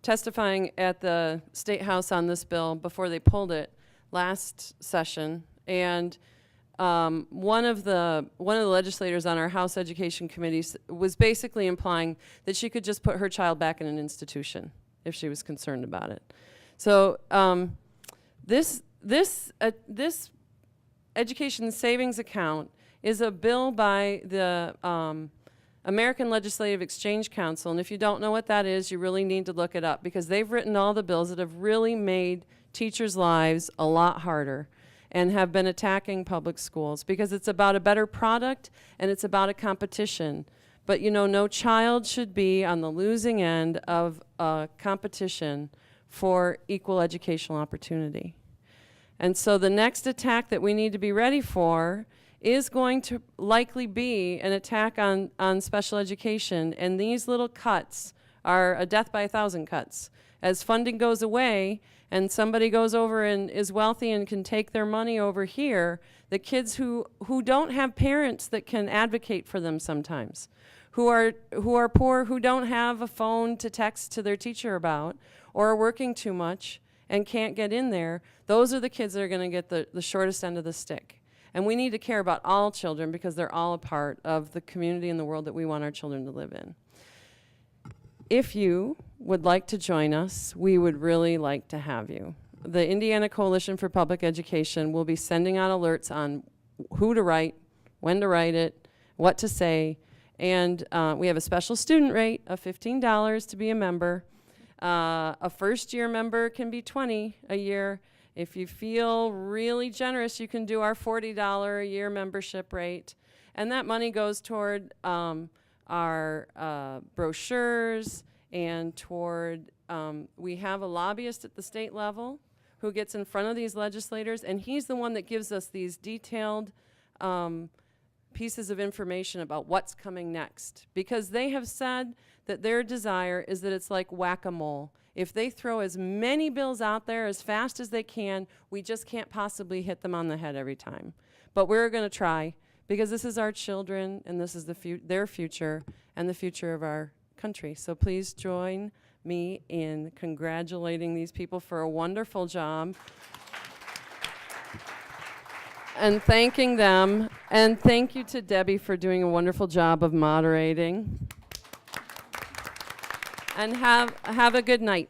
testifying at the State House on this bill before they pulled it last session, and one of the legislators on our House Education Committee was basically implying that she could just put her child back in an institution if she was concerned about it. So this education savings account is a bill by the American Legislative Exchange Council, and if you don't know what that is, you really need to look it up, because they've written all the bills that have really made teachers' lives a lot harder and have been attacking public schools, because it's about a better product and it's about a competition. But you know, no child should be on the losing end of a competition for equal educational opportunity. And so the next attack that we need to be ready for is going to likely be an attack on special education, and these little cuts are a death by 1,000 cuts. As funding goes away and somebody goes over and is wealthy and can take their money over here, the kids who don't have parents that can advocate for them sometimes, who are poor, who don't have a phone to text to their teacher about, or are working too much and can't get in there, those are the kids that are going to get the shortest end of the stick. And we need to care about all children, because they're all a part of the community and the world that we want our children to live in. If you would like to join us, we would really like to have you. The Indiana Coalition for Public Education will be sending out alerts on who to write, when to write it, what to say, and we have a special student rate of $15 to be a member. A first-year member can be $20 a year. If you feel really generous, you can do our $40 a year membership rate, and that money goes toward our brochures and toward, we have a lobbyist at the state level who gets in front of these legislators, and he's the one that gives us these detailed pieces of information about what's coming next, because they have said that their desire is that it's like whack-a-mole. If they throw as many bills out there as fast as they can, we just can't possibly hit them on the head every time. But we're going to try, because this is our children, and this is their future and the future of our country. So please join me in congratulating these people for a wonderful job and thanking them. And thank you to Debbie for doing a wonderful job of moderating. And have a good night.